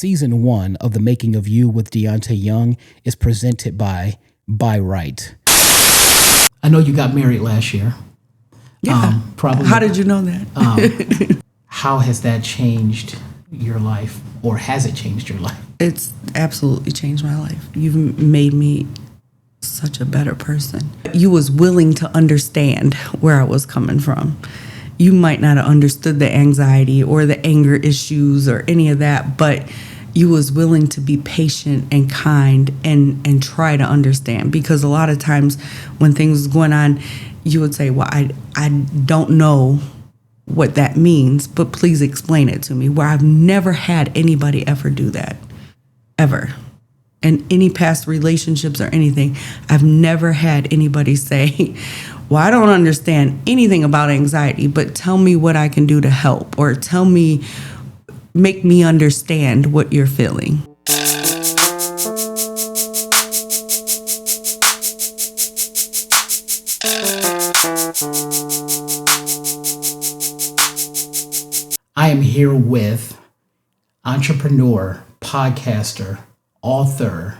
Season 1 of The Making of You with Deante Young is presented by Right. I know you got married last year. Yeah. Probably. How did you know that? How has that changed your life, or has it changed your life? It's absolutely changed my life. You've made me such a better person. You was willing to understand where I was coming from. You might not have understood the anxiety or the anger issues or any of that, but you was willing to be patient and kind and try to understand. Because a lot of times when things was going on, you would say, well, I don't know what that means, but please explain it to me. Where I've never had anybody ever do that, ever. In any past relationships or anything, I've never had anybody say, well, I don't understand anything about anxiety, but tell me what I can do to help, or make me understand what you're feeling. I am here with entrepreneur, podcaster, author,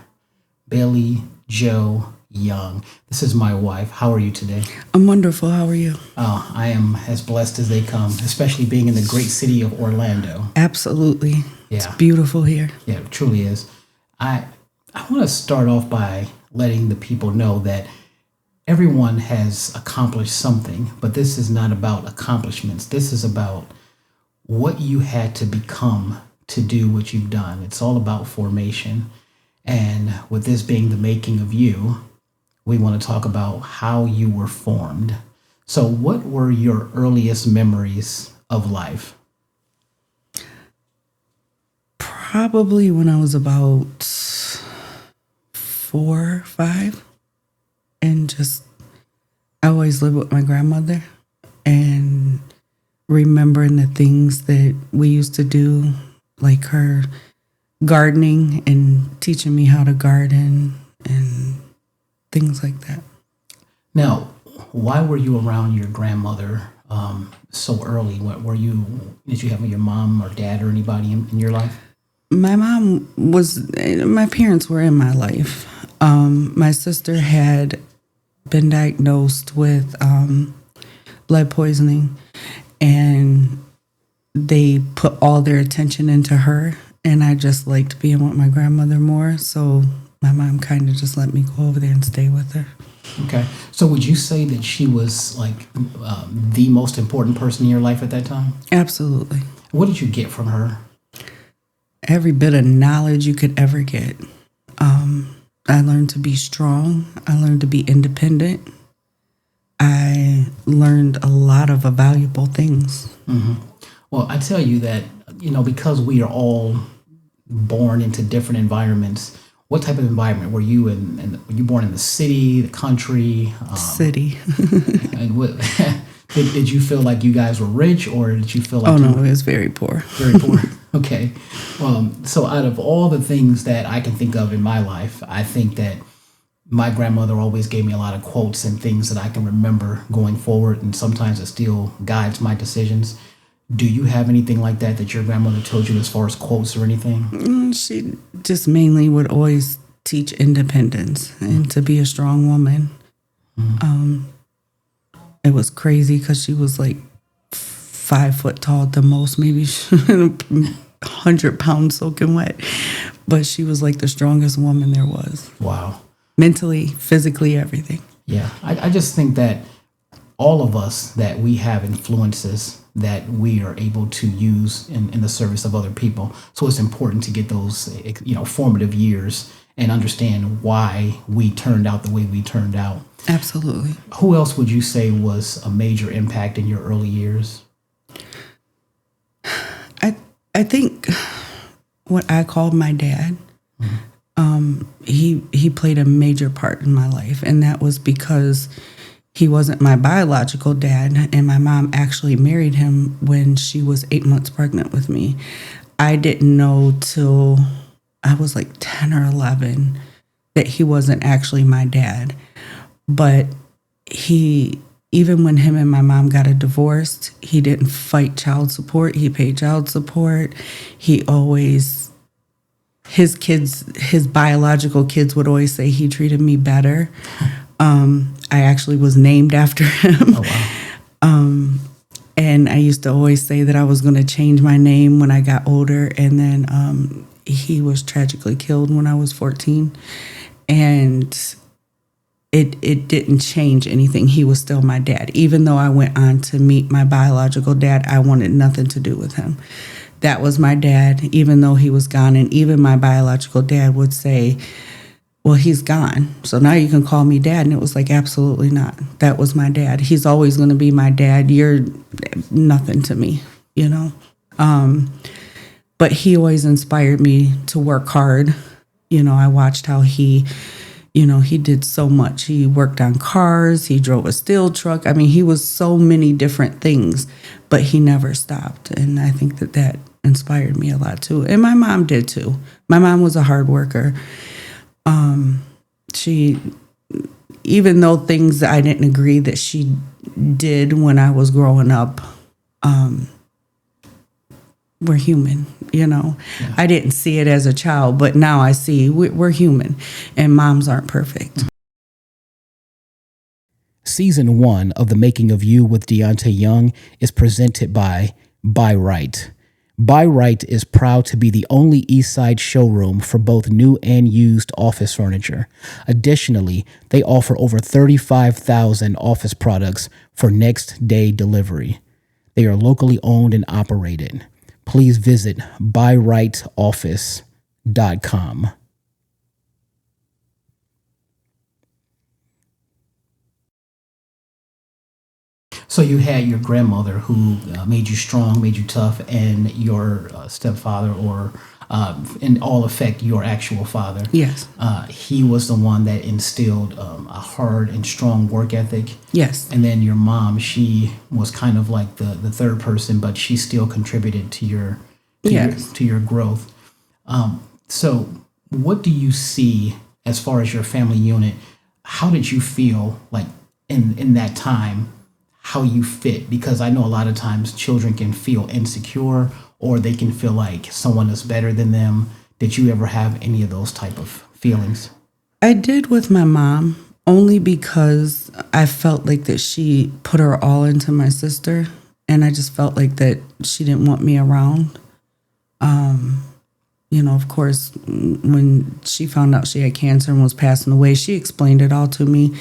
Billie Jo Young. This is my wife. How are you today? I'm wonderful. How are you? Oh, I am as blessed as they come, especially being in the great city of Orlando. Absolutely. Yeah. It's beautiful here. Yeah, it truly is. I want to start off by letting the people know that everyone has accomplished something, but this is not about accomplishments. This is about what you had to become to do what you've done. It's all about formation. And with this being the making of you, we want to talk about how you were formed. So what were your earliest memories of life? Probably when I was about 4 or 5, and I always lived with my grandmother, and remembering the things that we used to do, like her gardening and teaching me how to garden and things like that. Now, why were you around your grandmother so early? Did you have your mom or dad or anybody in your life? My parents were in my life. My sister had been diagnosed with lead poisoning, and they put all their attention into her, and I just liked being with my grandmother more, so my mom kind of just let me go over there and stay with her. Okay. So would you say that she was like the most important person in your life at that time? Absolutely. What did you get from her? Every bit of knowledge you could ever get. I learned to be strong. I learned to be independent. I learned a lot of valuable things. Mm-hmm. Well, I tell you that, because we are all born into different environments. What type of environment were you in? Were you born in the city, the country? City. And what, did you feel like you guys were rich, or did you feel like? Oh, no, it was very poor. Very poor. Okay. So out of all the things that I can think of in my life, I think that my grandmother always gave me a lot of quotes and things that I can remember going forward, and sometimes it still guides my decisions. Do you have anything like that your grandmother told you as far as quotes or anything? She just mainly would always teach independence and to be a strong woman. Mm-hmm. It was crazy because she was like 5 foot tall at the most, maybe 100 pounds soaking wet. But she was like the strongest woman there was. Wow. Mentally, physically, everything. Yeah. I just think that all of us, that we have influences that we are able to use in the service of other people. So it's important to get those, formative years and understand why we turned out the way we turned out. Absolutely. Who else would you say was a major impact in your early years? I think what I called my dad, he played a major part in my life, and that was because he wasn't my biological dad, and my mom actually married him when she was 8 months pregnant with me. I didn't know till I was like 10 or 11 that he wasn't actually my dad. But even when him and my mom got a divorce, he didn't fight child support. He paid child support. He always his biological kids would always say he treated me better. I actually was named after him. Oh, wow. And I used to always say that I was going to change my name when I got older. And then he was tragically killed when I was 14. And it didn't change anything. He was still my dad. Even though I went on to meet my biological dad, I wanted nothing to do with him. That was my dad, even though he was gone. And even my biological dad would say, well, he's gone, so now you can call me dad. And it was like, absolutely not. That was my dad. He's always going to be my dad. You're nothing to me, you know? But he always inspired me to work hard. You know, I watched how he did so much. He worked on cars. He drove a steel truck. I mean, he was so many different things, but he never stopped. And I think that inspired me a lot, too. And my mom did, too. My mom was a hard worker. She, even though things I didn't agree that she did when I was growing up, we're human, you know. Yeah. I didn't see it as a child, but now I see we're human, and moms aren't perfect. Season 1 of The Making of You with Deante Young is presented by Buy Right. Buy Right is proud to be the only Eastside showroom for both new and used office furniture. Additionally, they offer over 35,000 office products for next day delivery. They are locally owned and operated. Please visit buyrightoffice.com. So you had your grandmother who made you strong, made you tough, and your stepfather, or in all effect, your actual father. Yes. He was the one that instilled a hard and strong work ethic. Yes. And then your mom, she was kind of like the third person, but she still contributed to your growth. So what do you see as far as your family unit? How did you feel like in that time? How you fit? Because I know a lot of times children can feel insecure, or they can feel like someone is better than them. Did you ever have any of those type of feelings? I did with my mom, only because I felt like that she put her all into my sister, and I just felt like that she didn't want me around. You know, of course, when she found out she had cancer and was passing away, she explained it all to me.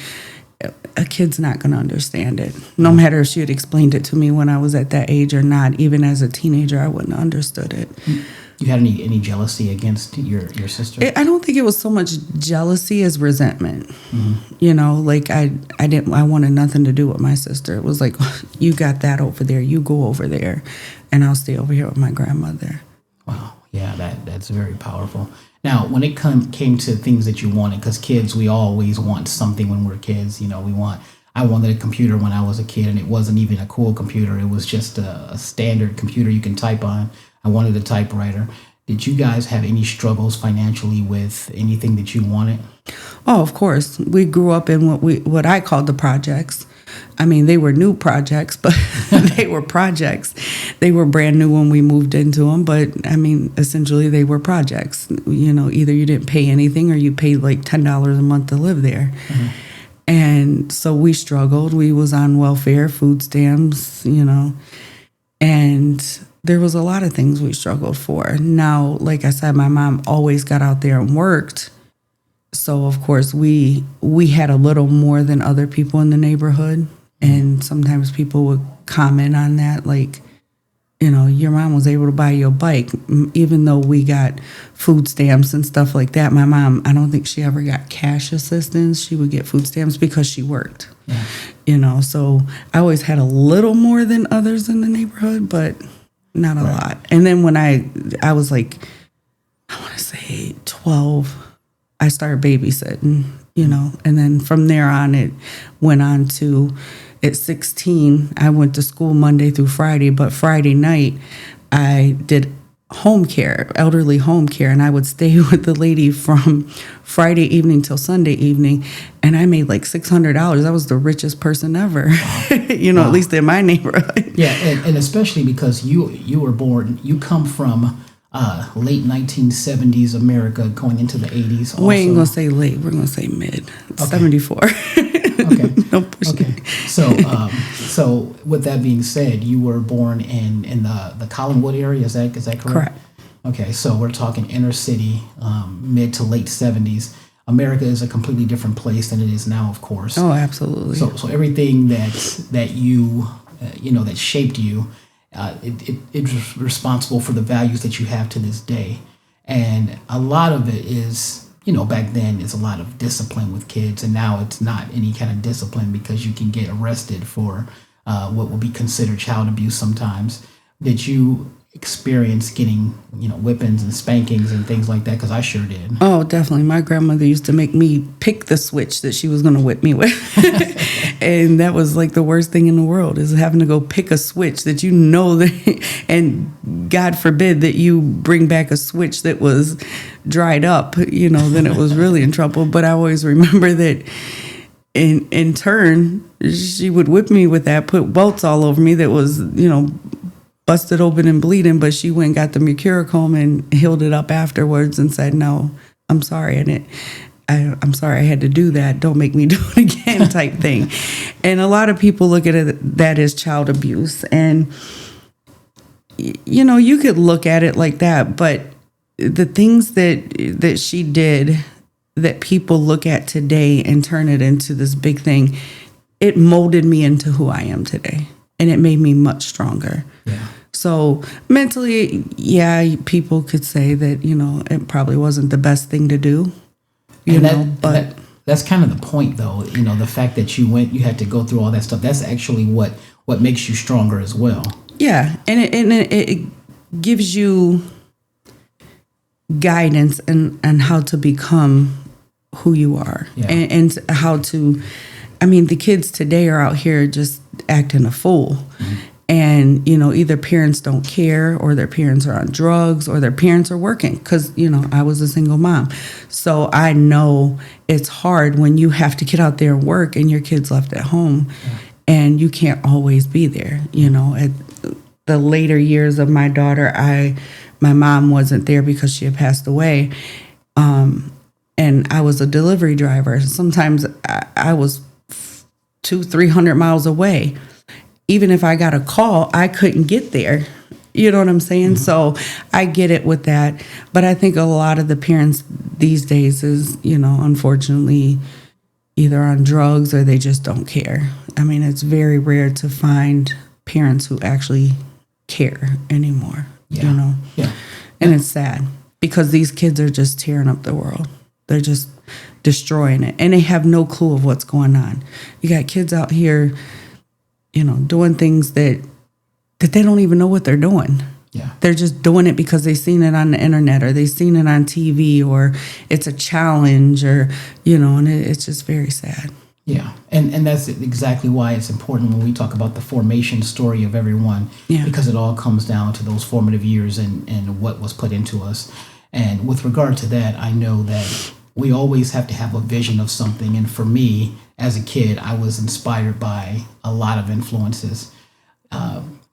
A kid's not going to understand it. No matter if she had explained it to me when I was at that age or not, even as a teenager, I wouldn't have understood it. You had any jealousy against your sister? I don't think it was so much jealousy as resentment. Mm-hmm. You know, like I wanted nothing to do with my sister. It was like, you got that over there, you go over there, and I'll stay over here with my grandmother. Wow. Yeah, that's very powerful. Now, when it came to things that you wanted, because kids, we always want something when we're kids. You know, I wanted a computer when I was a kid, and it wasn't even a cool computer. It was just a standard computer you can type on. I wanted a typewriter. Did you guys have any struggles financially with anything that you wanted? Oh, of course. We grew up in what I called the projects. I mean, they were new projects, but they were projects. They were brand new when we moved into them, but I mean, essentially they were projects. You know, either you didn't pay anything or you paid like $10 a month to live there. Mm-hmm. And so we struggled. We was on welfare, food stamps, you know, and there was a lot of things we struggled for. Now, like I said, my mom always got out there and worked. So, of course, we had a little more than other people in the neighborhood. And sometimes people would comment on that, like, you know, your mom was able to buy you a bike, even though we got food stamps and stuff like that. My mom, I don't think she ever got cash assistance. She would get food stamps because she worked, you know. So I always had a little more than others in the neighborhood, but not a lot. And then when I was like, I want to say 12, I started babysitting, you know, and then from there on, it went on to, at 16, I went to school Monday through Friday, but Friday night, I did home care, elderly home care, and I would stay with the lady from Friday evening till Sunday evening, and I made like $600. I was the richest person ever, you know, at least in my neighborhood. Yeah, and especially because you were born, you come from late 1970s America going into the 80s. We ain't gonna say late. We're gonna say mid. Okay. 74. Okay. No pushing. Okay. So with that being said, you were born in the Collinwood area. Is that correct? Correct. Okay. So we're talking inner city, mid to late 70s. America is a completely different place than it is now, of course. Oh, absolutely. So everything that you that shaped you, it's responsible for the values that you have to this day. And a lot of it is, back then it's a lot of discipline with kids, and now it's not any kind of discipline because you can get arrested for what will be considered child abuse sometimes. Did you experience getting, whippings and spankings and things like that? Because I sure did. Oh, definitely. My grandmother used to make me pick the switch that she was going to whip me with. And that was like the worst thing in the world, is having to go pick a switch that that, and God forbid that you bring back a switch that was dried up, then it was really in trouble. But I always remember that in turn, she would whip me with that, put welts all over me that was, busted open and bleeding, but she went and got the mercurochrome and healed it up afterwards and said, "No, I'm sorry, I'm sorry I had to do that. Don't make me do it again," type thing. And a lot of people look at that as child abuse, and you could look at it like that, but the things that she did that people look at today and turn it into this big thing, it molded me into who I am today, and it made me much stronger. Yeah. So mentally, yeah, people could say that, it probably wasn't the best thing to do, but that's kind of the point, though. The fact that you had to go through all that stuff, that's actually what makes you stronger as well. Yeah. And it gives you guidance and how to become who you are. Yeah. And how to, the kids today are out here just acting a fool. Mm-hmm. And, either parents don't care, or their parents are on drugs, or their parents are working. Because, I was a single mom. So I know it's hard when you have to get out there and work and your kid's left at home. Yeah. And you can't always be there. At the later years of my daughter, my mom wasn't there because she had passed away. And I was a delivery driver. Sometimes I was 200-300 miles away. Even if I got a call, I couldn't get there. You know what I'm saying? Mm-hmm. So I get it with that. But I think a lot of the parents these days is, unfortunately, either on drugs or they just don't care. It's very rare to find parents who actually care anymore, Yeah. And it's sad because these kids are just tearing up the world. They're just destroying it. And they have no clue of what's going on. You got kids out here, doing things that they don't even know what they're doing. Yeah. They're just doing it because they've seen it on the internet, or they've seen it on TV, or it's a challenge, or, and it's just very sad. Yeah. And that's exactly why it's important when we talk about the formation story of everyone, because it all comes down to those formative years and what was put into us. And with regard to that, I know that we always have to have a vision of something. And for me, as a kid, I was inspired by a lot of influences.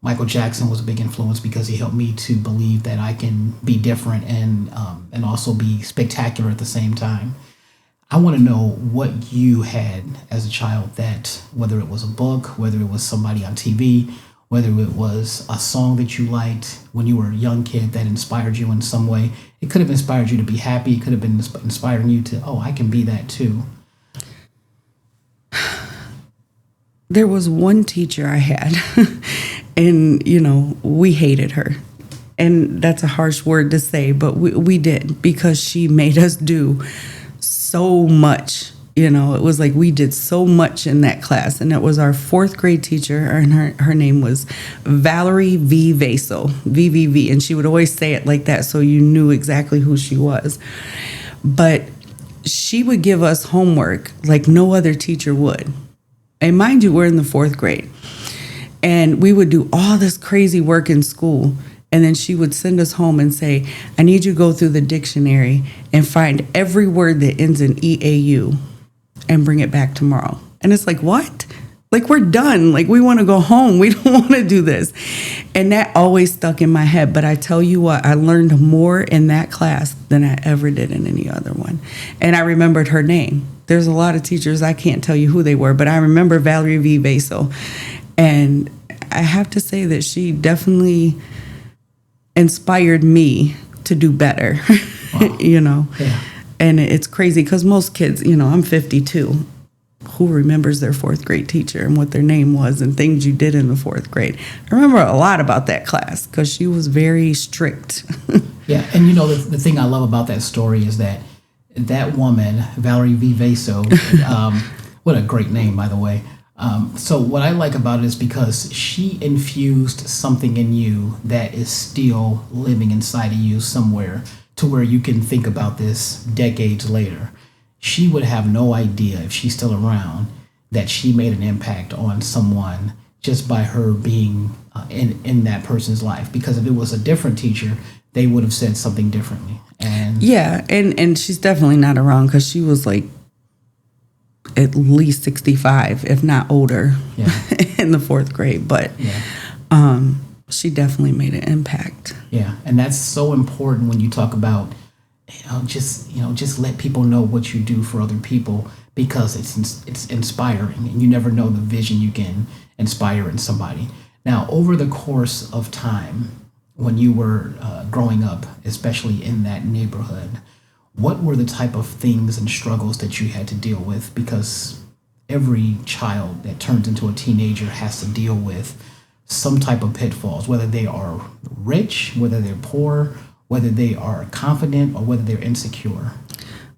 Michael Jackson was a big influence because he helped me to believe that I can be different and also be spectacular at the same time. I want to know what you had as a child, that whether it was a book, whether it was somebody on TV, whether it was a song that you liked when you were a young kid that inspired you in some way. It could have inspired you to be happy. It could have been inspiring you to, I can be that too. There was one teacher I had, and, we hated her. And that's a harsh word to say, but we did, because she made us do so much. It was like we did so much in that class. And it was our 4th grade teacher, and her name was Valerie V. Vaso, VVV. And she would always say it like that, so you knew exactly who she was. But she would give us homework like no other teacher would. And mind you, we're in the 4th grade. And we would do all this crazy work in school. And then she would send us home and say, "I need you to go through the dictionary and find every word that ends in EAU and bring it back tomorrow." And it's like, what? Like, we're done. Like, we want to go home. We don't want to do this. And that always stuck in my head. But I tell you what, I learned more in that class than I ever did in any other one. And I remembered her name. There's a lot of teachers, I can't tell you who they were, but I remember Valerie V. Vaso. And I have to say that she definitely inspired me to do better, Wow. Yeah. And it's crazy because most kids, I'm 52. Who remembers their fourth grade teacher and what their name was and things you did in the fourth grade? I remember a lot about that class because she was very strict. Yeah, and the thing I love about that story is that woman, Valerie V. Vaso, what a great name, by the way. So what I like about it is because she infused something in you that is still living inside of you somewhere to where you can think about this decades later. She would have no idea, if she's still around, that she made an impact on someone just by her being in that person's life. Because if it was a different teacher, they would have said something differently. And yeah, and she's definitely not around because she was like at least 65, if not older, yeah. in the fourth grade. But Yeah. She definitely made an impact. Yeah, and that's so important when you talk about, just let people know what you do for other people because it's inspiring, and you never know the vision you can inspire in somebody. Now, over the course of time, when you were growing up, especially in that neighborhood, what were the type of things and struggles that you had to deal with? Because every child that turns into a teenager has to deal with some type of pitfalls, whether they are rich, whether they're poor, whether they are confident, or whether they're insecure.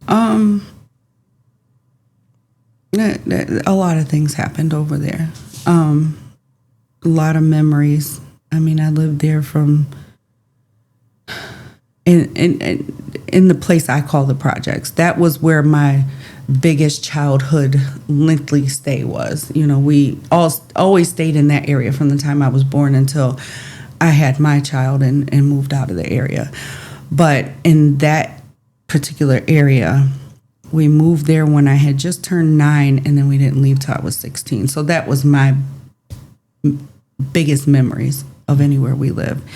A lot of things happened over there. A lot of memories. I mean, I lived there from in the place I call the projects. That was where my biggest childhood lengthy stay was. We always stayed in that area from the time I was born until I had my child and moved out of the area. But in that particular area, we moved there when I had just turned 9, and then we didn't leave till I was 16. So that was my biggest memories of anywhere we lived.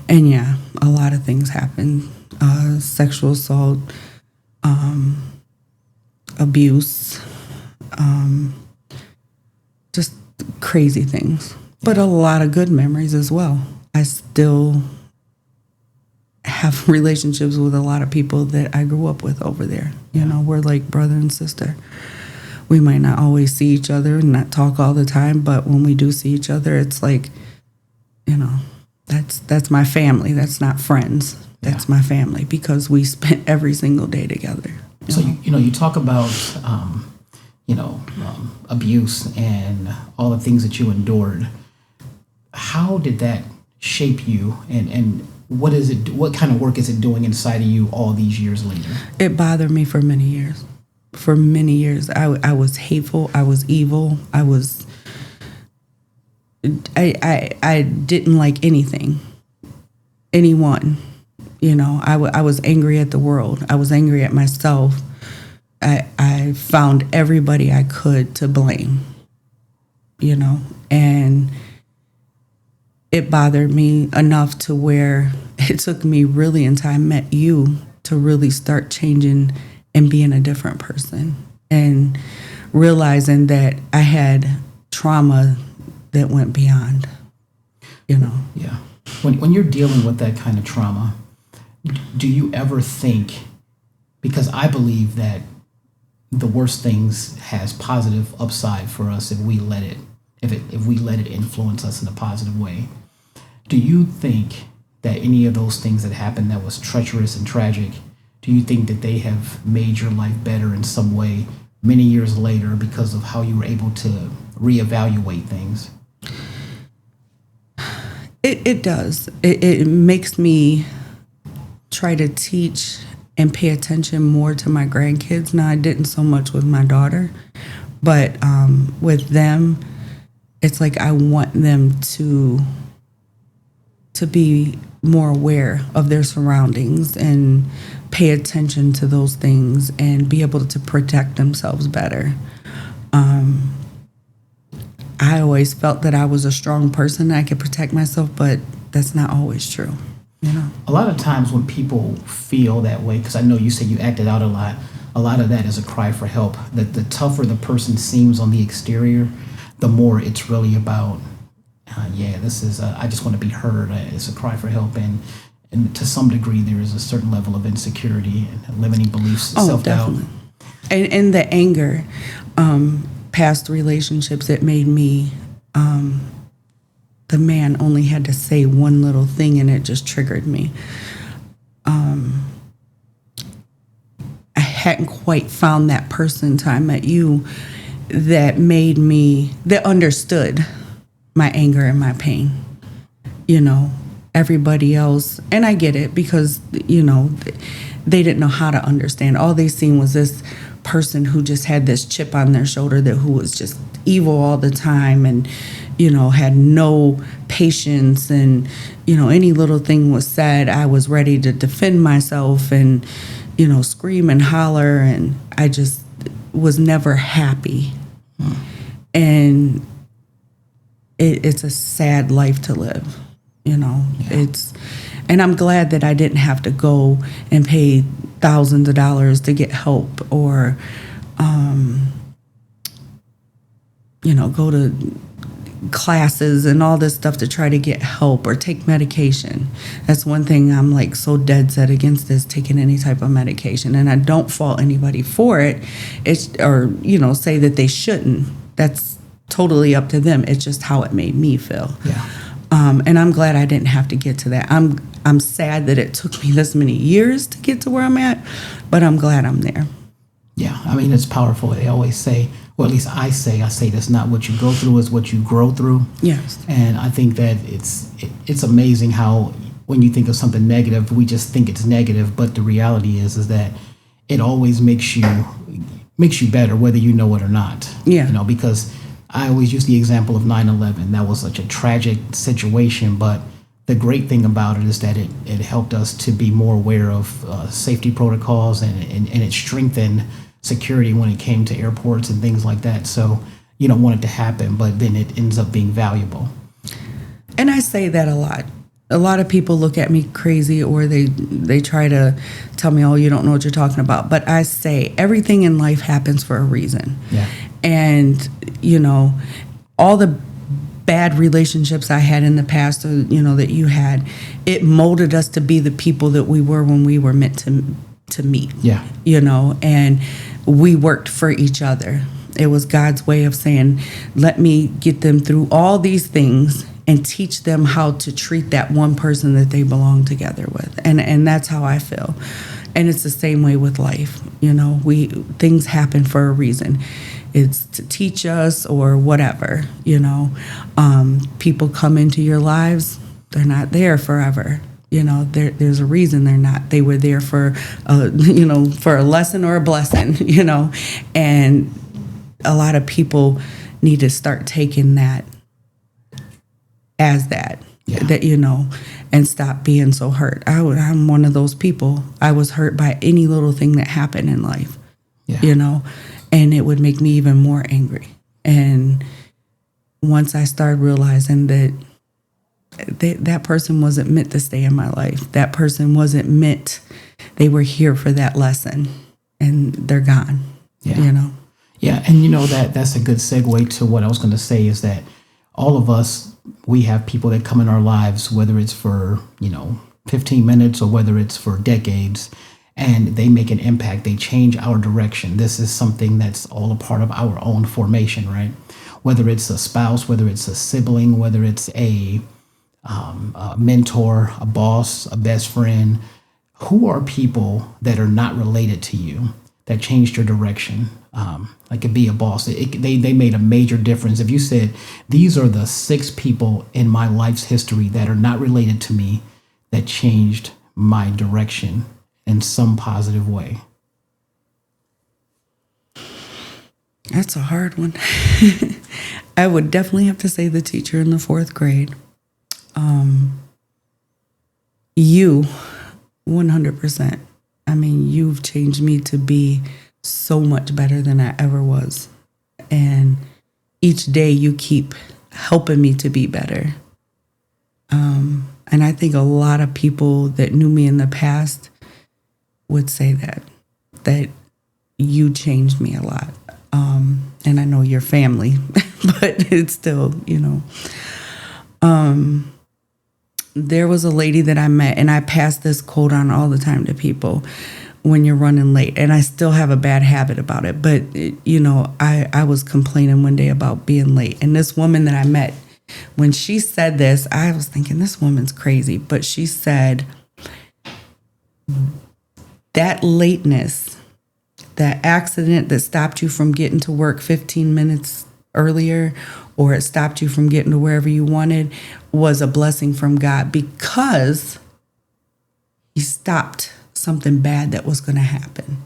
And yeah, a lot of things happened. Sexual assault, abuse, just crazy things. But a lot of good memories as well. I still have relationships with a lot of people that I grew up with over there. We're like brother and sister. We might not always see each other and not talk all the time, but when we do see each other, it's like, that's my family. That's not friends. That's my family because we spent every single day together. So, you talk about, abuse and all the things that you endured. How did that shape you, and what is it? What kind of work is it doing inside of you all these years later? It bothered me for many years. For many years, I was hateful. I was evil. I didn't like anything, anyone. I was angry at the world. I was angry at myself. I found everybody I could to blame, and it bothered me enough to where it took me really until I met you to really start changing and being a different person and realizing that I had trauma that went beyond, Yeah. When you're dealing with that kind of trauma, do you ever think, because I believe that the worst things has positive upside for us if we let it influence us in a positive way. Do you think that any of those things that happened that was treacherous and tragic, do you think that they have made your life better in some way many years later because of how you were able to reevaluate things? It does. It makes me try to teach and pay attention more to my grandkids. Now, I didn't so much with my daughter, but with them, it's like I want them to be more aware of their surroundings and pay attention to those things and be able to protect themselves better. I always felt that I was a strong person, I could protect myself, but that's not always true, you know. A lot of times when people feel that way, because I know you said you acted out a lot of that is a cry for help. That the tougher the person seems on the exterior, the more it's really about, this is, I just want to be heard. It's a cry for help. And to some degree, there is a certain level of insecurity and limiting beliefs, self-doubt. Definitely. And the anger, past relationships, it made me, the man only had to say one little thing and it just triggered me. I hadn't quite found that person till I met you that understood my anger and my pain. You know, everybody else, and I get it because, you know, they didn't know how to understand. All they seen was this person who just had this chip on their shoulder, who was just evil all the time and, you know, had no patience, and, you know, any little thing was said, I was ready to defend myself and, you know, scream and holler, and I just was never happy. And it's a sad life to live, you know. And I'm glad that I didn't have to go and pay thousands of dollars to get help, or, you know, go to classes and all this stuff to try to get help or take medication. That's one thing I'm like so dead set against, is taking any type of medication. And I don't fault anybody for it. Or, you know, say that they shouldn't. That's totally up to them. It's just how it made me feel. Yeah. And I'm glad I didn't have to get to that. I'm sad that it took me this many years to get to where I'm at, but I'm glad I'm there. Yeah, I mean, it's powerful. They always say, well, at least I say that's not what you go through, is what you grow through. Yes. And I think that it's amazing how when you think of something negative, we just think it's negative, but the reality is that it always makes you better, whether you know it or not. Yeah. You know, because I always use the example of 9/11. That was such a tragic situation, but the great thing about it is that it helped us to be more aware of safety protocols, and it strengthened security when it came to airports and things like that. So you don't want it to happen, but then it ends up being valuable. And I say that a lot. A lot of people look at me crazy, or they try to tell me, oh, you don't know what you're talking about. But I say everything in life happens for a reason. Yeah. And, you know, all the bad relationships I had in the past, or, you know, that you had, it molded us to be the people that we were when we were meant to meet. Yeah. You know, and we worked for each other. It was God's way of saying, let me get them through all these things and teach them how to treat that one person that they belong together with. And that's how I feel. And it's the same way with life. You know, things happen for a reason. It's to teach us or whatever, you know. People come into your lives, they're not there forever. You know, there's a reason they're not. They were there for, you know, for a lesson or a blessing, you know. And a lot of people need to start taking that as that, you know, and stop being so hurt. I'm one of those people. I was hurt by any little thing that happened in life, you know, and it would make me even more angry. And once I started realizing that that person wasn't meant to stay in my life, that person wasn't meant, they were here for that lesson, and they're gone, you know. Yeah, and you know, that's a good segue to what I was going to say, is that all of us, we have people that come in our lives, whether it's for, you know, 15 minutes or whether it's for decades, and they make an impact. They change our direction. This is something that's all a part of our own formation, right? Whether it's a spouse, whether it's a sibling, whether it's a mentor, a boss, a best friend. Who are people that are not related to you that changed your direction? It could be a boss. They made a major difference. If you said, these are the 6 people in my life's history that are not related to me that changed my direction in some positive way. That's a hard one. I would definitely have to say the teacher in the 4th grade. You, 100%. I mean, you've changed me to be so much better than I ever was. And each day you keep helping me to be better. And I think a lot of people that knew me in the past would say that you changed me a lot. And I know you're family, but it's still, there was a lady that I met, and I pass this quote on all the time to people: when you're running late. And I still have a bad habit about it. But, I was complaining one day about being late. And this woman that I met, when she said this, I was thinking, this woman's crazy. But she said, that lateness, that accident that stopped you from getting to work 15 minutes earlier, or it stopped you from getting to wherever you wanted, was a blessing from God, because he stopped something bad that was going to happen.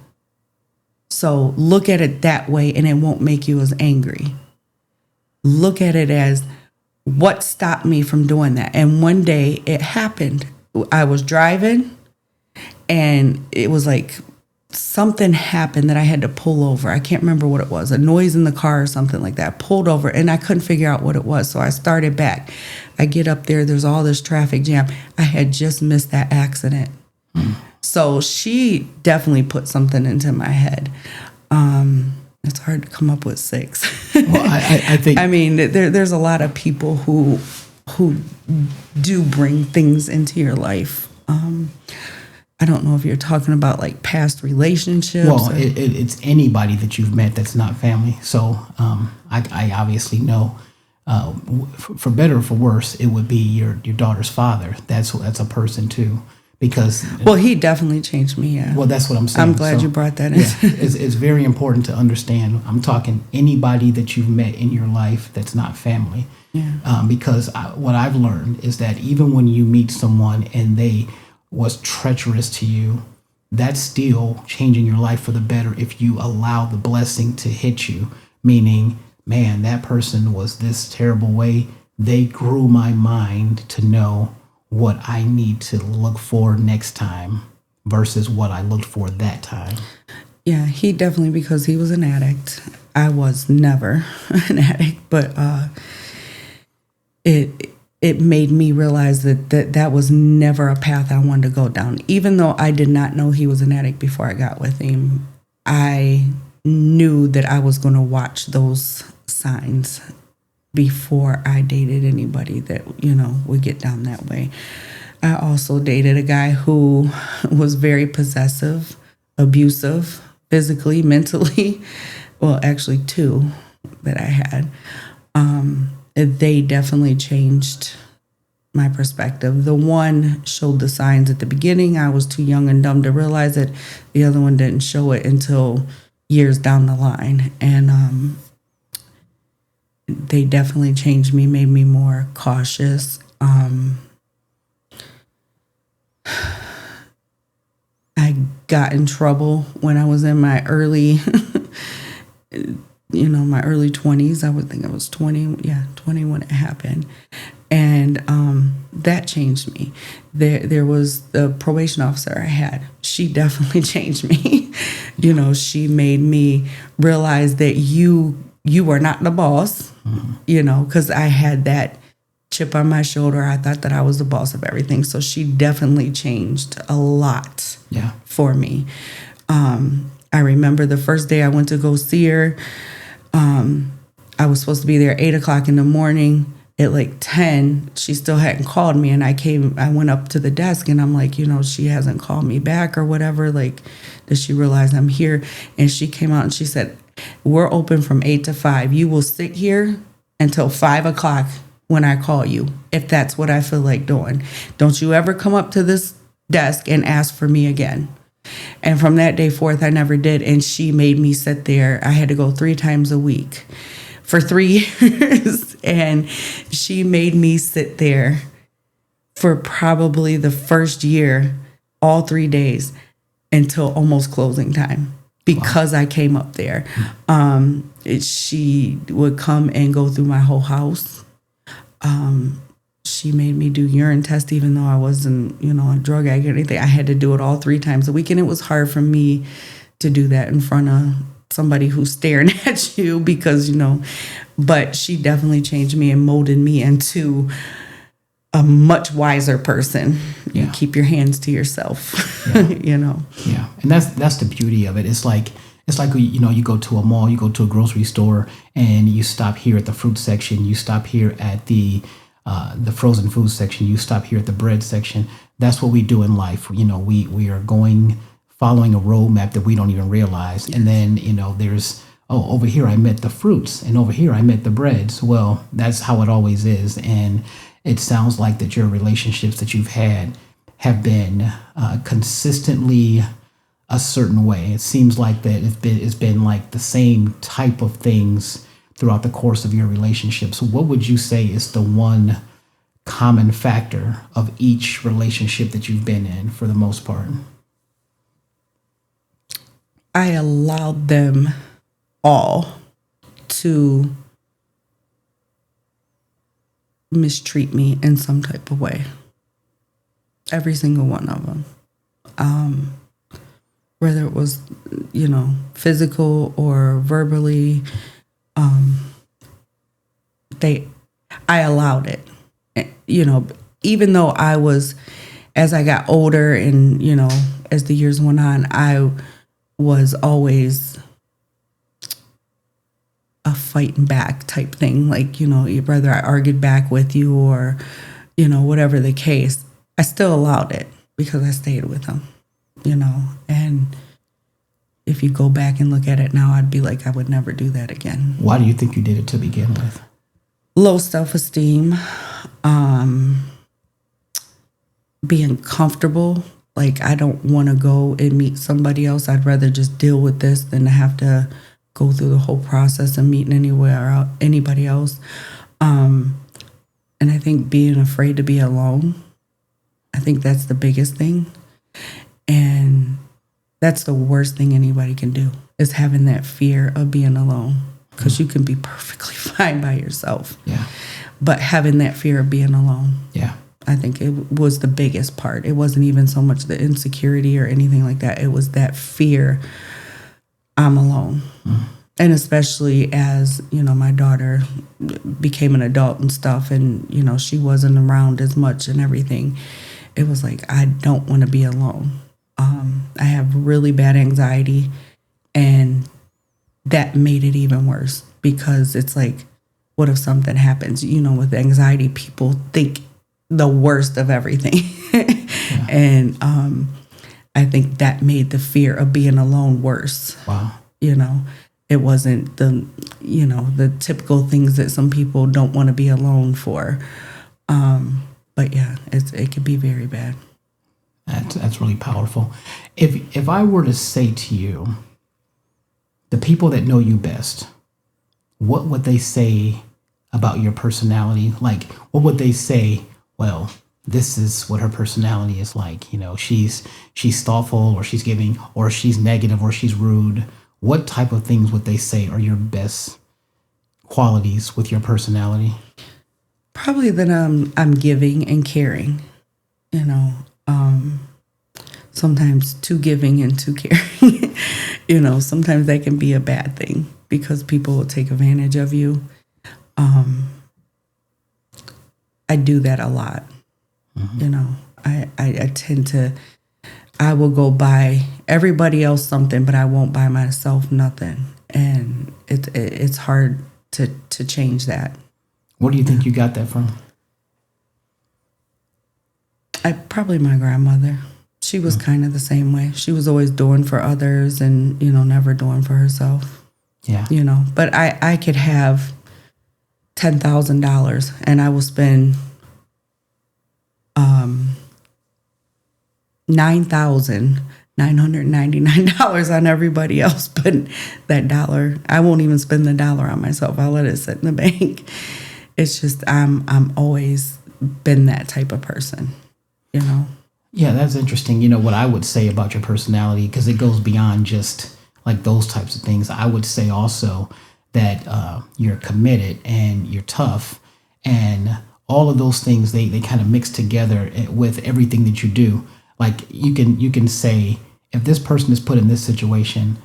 So look at it that way, and it won't make you as angry. Look at it as, what stopped me from doing that? And one day it happened. I was driving, and it was like something happened that I had to pull over. I can't remember what it was, a noise in the car or something like that. I pulled over, and I couldn't figure out what it was. So I started back. I get up there. There's all this traffic jam. I had just missed that accident. So she definitely put something into my head. It's hard to come up with 6. Well, I think. I mean, there's a lot of people who do bring things into your life. I don't know if you're talking about like past relationships. Well, it's anybody that you've met that's not family. So I obviously know, for better or for worse, it would be your daughter's father. That's a person too. Because he definitely changed me. Yeah. Well, that's what I'm saying. I'm glad you brought that in. Yeah, it's very important to understand. I'm talking anybody that you've met in your life that's not family. Yeah. Because what I've learned is that even when you meet someone and they was treacherous to you, that's still changing your life for the better if you allow the blessing to hit you. Meaning, man, that person was this terrible way. They grew my mind to know what I need to look for next time versus what I looked for that time. Yeah, he definitely, because he was an addict. I was never an addict, but it made me realize that was never a path I wanted to go down. Even though I did not know he was an addict before I got with him, I knew that I was going to watch those signs before I dated anybody that, would get down that way. I also dated a guy who was very possessive, abusive, physically, mentally. Well, actually 2 that I had. They definitely changed my perspective. The one showed the signs at the beginning. I was too young and dumb to realize it. The other one didn't show it until years down the line. And they definitely changed me, made me more cautious. I got in trouble when I was in my early, my early 20s. I would think I was 20 when it happened. And that changed me. There was the probation officer I had. She definitely changed me. She made me realize that you are not the boss, because I had that chip on my shoulder. I thought that I was the boss of everything. So she definitely changed a lot for me. I remember the first day I went to go see her. I was supposed to be there 8 o'clock in the morning. At like 10, she still hadn't called me. And I went up to the desk and I'm like, she hasn't called me back or whatever. Like, does she realize I'm here? And she came out and she said, we're open from 8 to 5. You will sit here until 5 o'clock when I call you, if that's what I feel like doing. Don't you ever come up to this desk and ask for me again. And from that day forth, I never did. And she made me sit there. I had to go 3 times a week for 3 years. And she made me sit there for probably the first year, all 3 days, until almost closing time, because I came up there. She would come and go through my whole house. She made me do urine tests, even though I wasn't, a drug addict or anything. I had to do it all 3 times a week. And it was hard for me to do that in front of somebody who's staring at you because, but she definitely changed me and molded me into a much wiser person. You keep your hands to yourself, Yeah. And that's the beauty of it. It's like, you go to a mall, you go to a grocery store, and you stop here at the fruit section, you stop here at the frozen food section, you stop here at the bread section. That's what we do in life. We are following a roadmap that we don't even realize. And then, there's, over here I met the fruits, and over here I met the breads. Well, that's how it always is. And it sounds like that your relationships that you've had have been consistently a certain way. It seems like that it's been like the same type of things throughout the course of your relationship. So what would you say is the one common factor of each relationship that you've been in for the most part? I allowed them all to mistreat me in some type of way. Every single one of them. Whether it was, physical or verbally, I allowed it. Even though as I got older and, as the years went on, I was always a fighting back type thing. Like, whether I argued back with you or, whatever the case, I still allowed it because I stayed with them, and if you go back and look at it now, I'd be like, I would never do that again. Why do you think you did it to begin with? Low self-esteem, being comfortable. Like, I don't want to go and meet somebody else. I'd rather just deal with this than to have to go through the whole process of meeting anybody else. And I think being afraid to be alone, I think that's the biggest thing. And that's the worst thing anybody can do, is having that fear of being alone, because you can be perfectly fine by yourself. Yeah. But having that fear of being alone. Yeah. I think it was the biggest part. It wasn't even so much the insecurity or anything like that. It was that fear, I'm alone. And especially as, my daughter became an adult and stuff, and, she wasn't around as much and everything. It was like, I don't want to be alone. I have really bad anxiety, and that made it even worse, because it's like, what if something happens? With anxiety, people think the worst of everything. Yeah. And I think that made the fear of being alone worse. Wow. It wasn't the typical things that some people don't want to be alone for. But yeah, it could be very bad. That's really powerful. If I were to say to you, the people that know you best, what would they say about your personality? Like, what would they say? Well, this is what her personality is like. She's thoughtful, or she's giving, or she's negative, or she's rude. What type of things would they say are your best qualities with your personality? Probably that I'm giving and caring. Sometimes too giving and too caring. Sometimes that can be a bad thing, because people will take advantage of you. I do that a lot. Mm-hmm. I tend to, I will go buy everybody else something, but I won't buy myself nothing. And it's hard to change that. Where do you think you got that from? Probably my grandmother. She was kind of the same way. She was always doing for others and, never doing for herself. Yeah. But I could have $10,000 and I will spend $9,999 on everybody else, but that dollar, I won't even spend the dollar on myself. I'll let it sit in the bank. It's just I'm always been that type of person, Yeah, that's interesting. What I would say about your personality, because it goes beyond just like those types of things. I would say also that you're committed and you're tough, and all of those things, they kind of mix together with everything that you do. Like you can say, if this person is put in this situation,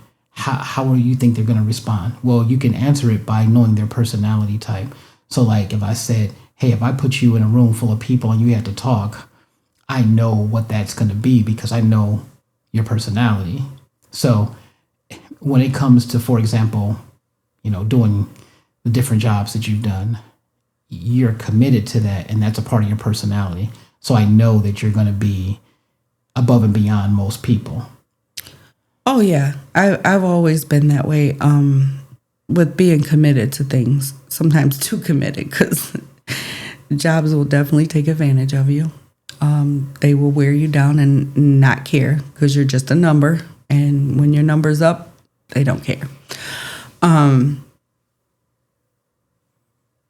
how do you think they're going to respond? Well, you can answer it by knowing their personality type. So like if I said, hey, if I put you in a room full of people and you had to talk, I know what that's going to be because I know your personality. So when it comes to, for example, doing the different jobs that you've done, you're committed to that, and that's a part of your personality. So I know that you're going to be above and beyond most people. Oh yeah, I've always been that way. With being committed to things, sometimes too committed, because jobs will definitely take advantage of you. They will wear you down and not care because you're just a number, and when your number's up, they don't care.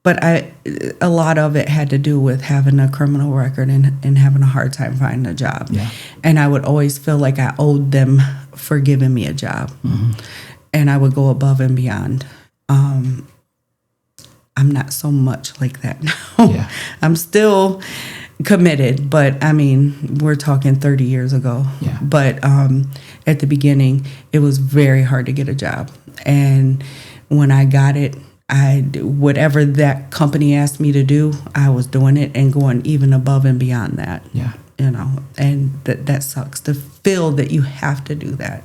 But a lot of it had to do with having a criminal record and having a hard time finding a job. Yeah. And I would always feel like I owed them for giving me a job. Mm-hmm. And I would go above and beyond. I'm not so much like that now. Yeah. I'm still committed, but I mean, we're talking 30 years ago. Yeah. But at the beginning, it was very hard to get a job. And when I got it, whatever that company asked me to do, I was doing it and going even above and beyond that. Yeah. And that sucks to feel that you have to do that.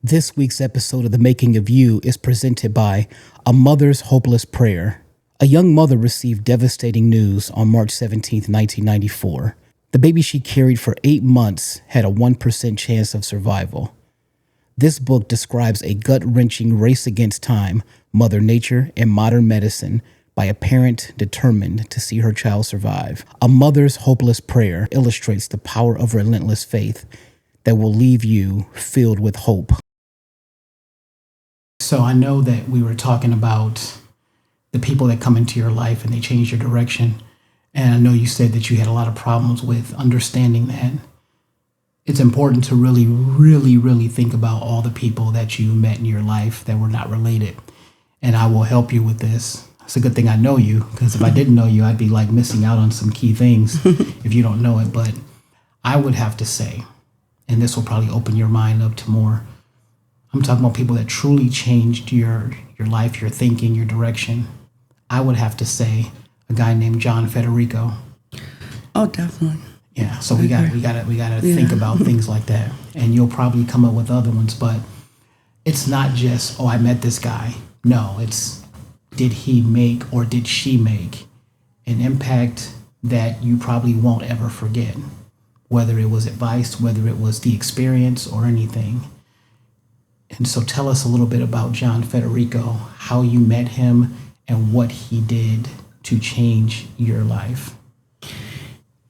This week's episode of The Making of You is presented by A Mother's Hopeless Prayer. A young mother received devastating news on March 17, 1994. The baby she carried for 8 months had a 1% chance of survival. This book describes a gut-wrenching race against time, Mother Nature, and modern medicine by a parent determined to see her child survive. A Mother's Hopeless Prayer illustrates the power of relentless faith that will leave you filled with hope. So I know that we were talking about the people that come into your life and they change your direction. And I know you said that you had a lot of problems with understanding that. It's important to really, really, really think about all the people that you met in your life that were not related. And I will help you with this. It's a good thing I know you, because if I didn't know you, I'd be like missing out on some key things if you don't know it. But I would have to say, and this will probably open your mind up to more, I'm talking about people that truly changed your life, your thinking, your direction. I would have to say a guy named John Federico. Oh, definitely. Yeah, so we gotta think about things like that, and you'll probably come up with other ones. But it's not just, I met this guy. No, it's, did he make or did she make an impact that you probably won't ever forget? Whether it was advice, whether it was the experience, or anything. And so, tell us a little bit about John Federico, how you met him, and what he did to change your life.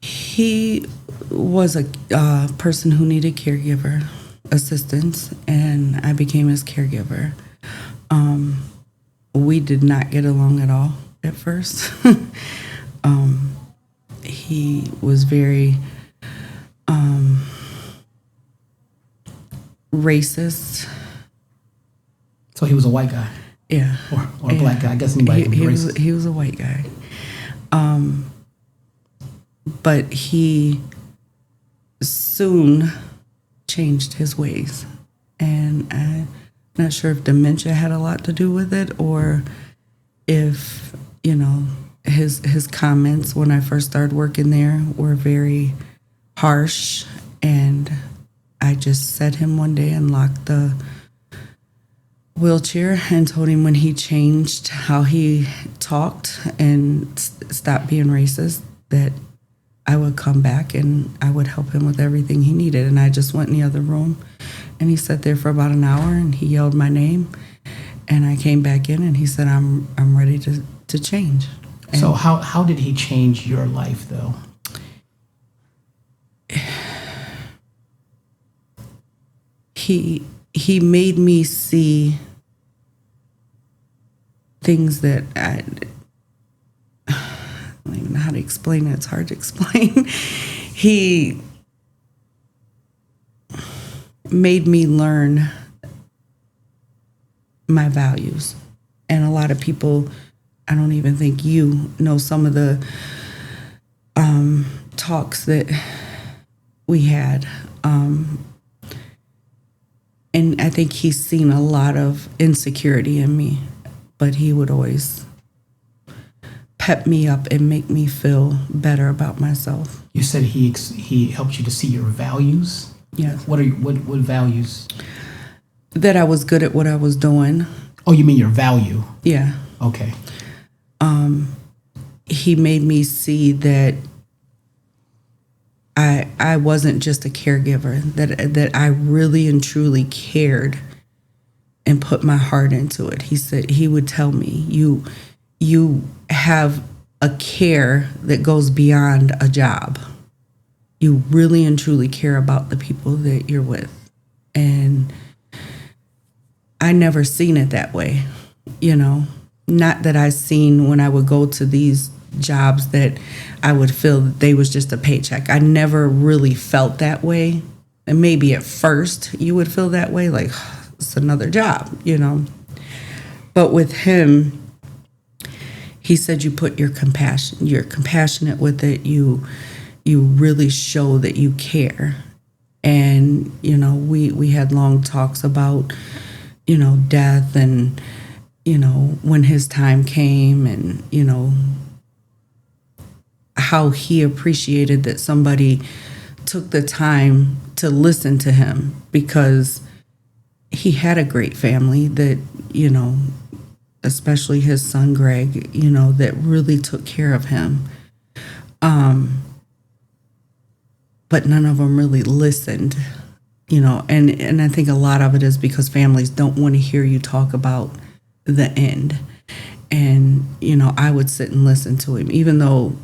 He was a person who needed caregiver assistance, and I became his caregiver. We did not get along at all at first. He was very racist. So he was a white guy? Yeah. Or a black guy? I guess anybody can be racist. He was a white guy. But he soon changed his ways. And I'm not sure if dementia had a lot to do with it, or if, his comments when I first started working there were very harsh. And I just set him one day and locked the wheelchair and told him when he changed how he talked and stopped being racist, that I would come back and I would help him with everything he needed. And I just went in the other room, and he sat there for about an hour, and he yelled my name, and I came back in, and he said, I'm ready to change. And so how did he change your life, though? He made me see things that I don't even know how to explain it. It's hard to explain. He made me learn my values. And a lot of people, I don't even think you know some of the talks that we had. I think he's seen a lot of insecurity in me, but he would always pep me up and make me feel better about myself. You said he helped you to see your values. Yeah. What values? That I was good at what I was doing. Oh, you mean your value? Yeah. Okay. He made me see that I wasn't just a caregiver, that I really and truly cared and put my heart into it. He would tell me, you have a care that goes beyond a job. You really and truly care about the people that you're with. And I never seen it that way, Not that I seen when I would go to these jobs that I would feel that they was just a paycheck. I never really felt that way. And maybe at first you would feel that way, like it's another job, But with him, he said you put you're compassionate with it. You really show that you care. And, we had long talks about, death and, when his time came and, how he appreciated that somebody took the time to listen to him, because he had a great family that, especially his son Greg, that really took care of him. But none of them really listened, and I think a lot of it is because families don't want to hear you talk about the end. And, I would sit and listen to him, even though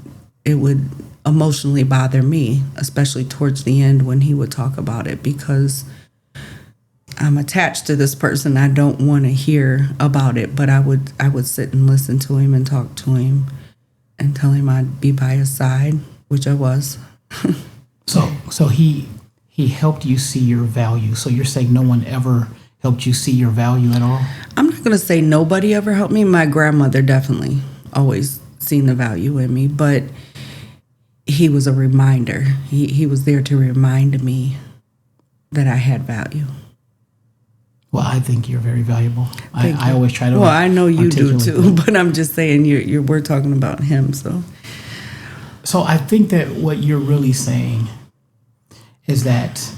it would emotionally bother me, especially towards the end when he would talk about it, because I'm attached to this person. I don't want to hear about it, but I would sit and listen to him and talk to him and tell him I'd be by his side, which I was. So he helped you see your value. So you're saying no one ever helped you see your value at all? I'm not going to say nobody ever helped me. My grandmother definitely always seen the value in me, but he was a reminder. He was there to remind me that I had value. Well, I think you're very valuable. I always try to. Well, I know you do too, that. but I'm just saying we're talking about him. So I think that what you're really saying is that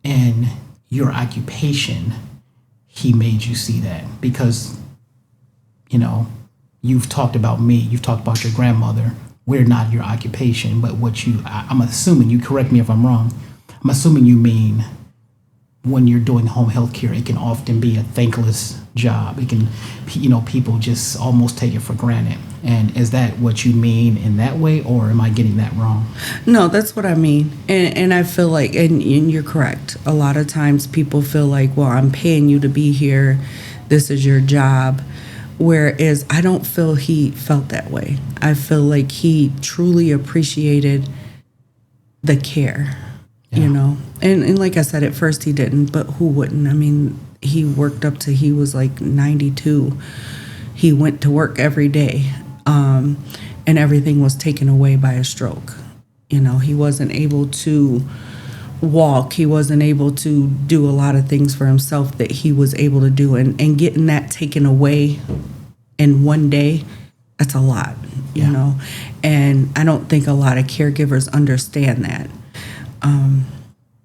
in your occupation, he made you see that, because, you've talked about me, you've talked about your grandmother. We're not your occupation, but I'm assuming, you correct me if I'm wrong, I'm assuming you mean when you're doing home health care, it can often be a thankless job. It can, people just almost take it for granted. And is that what you mean in that way, or am I getting that wrong? No, that's what I mean. And I feel like, and you're correct. A lot of times people feel like, well, I'm paying you to be here. This is your job. Whereas I don't feel he felt that way. I feel like he truly appreciated the care. Yeah. And like I said, at first he didn't, but who wouldn't? I mean, he worked up to, he was like 92. He went to work every day, and everything was taken away by a stroke. He wasn't able to walk. He wasn't able to do a lot of things for himself that he was able to do. And getting that taken away in one day, that's a lot, And I don't think a lot of caregivers understand that.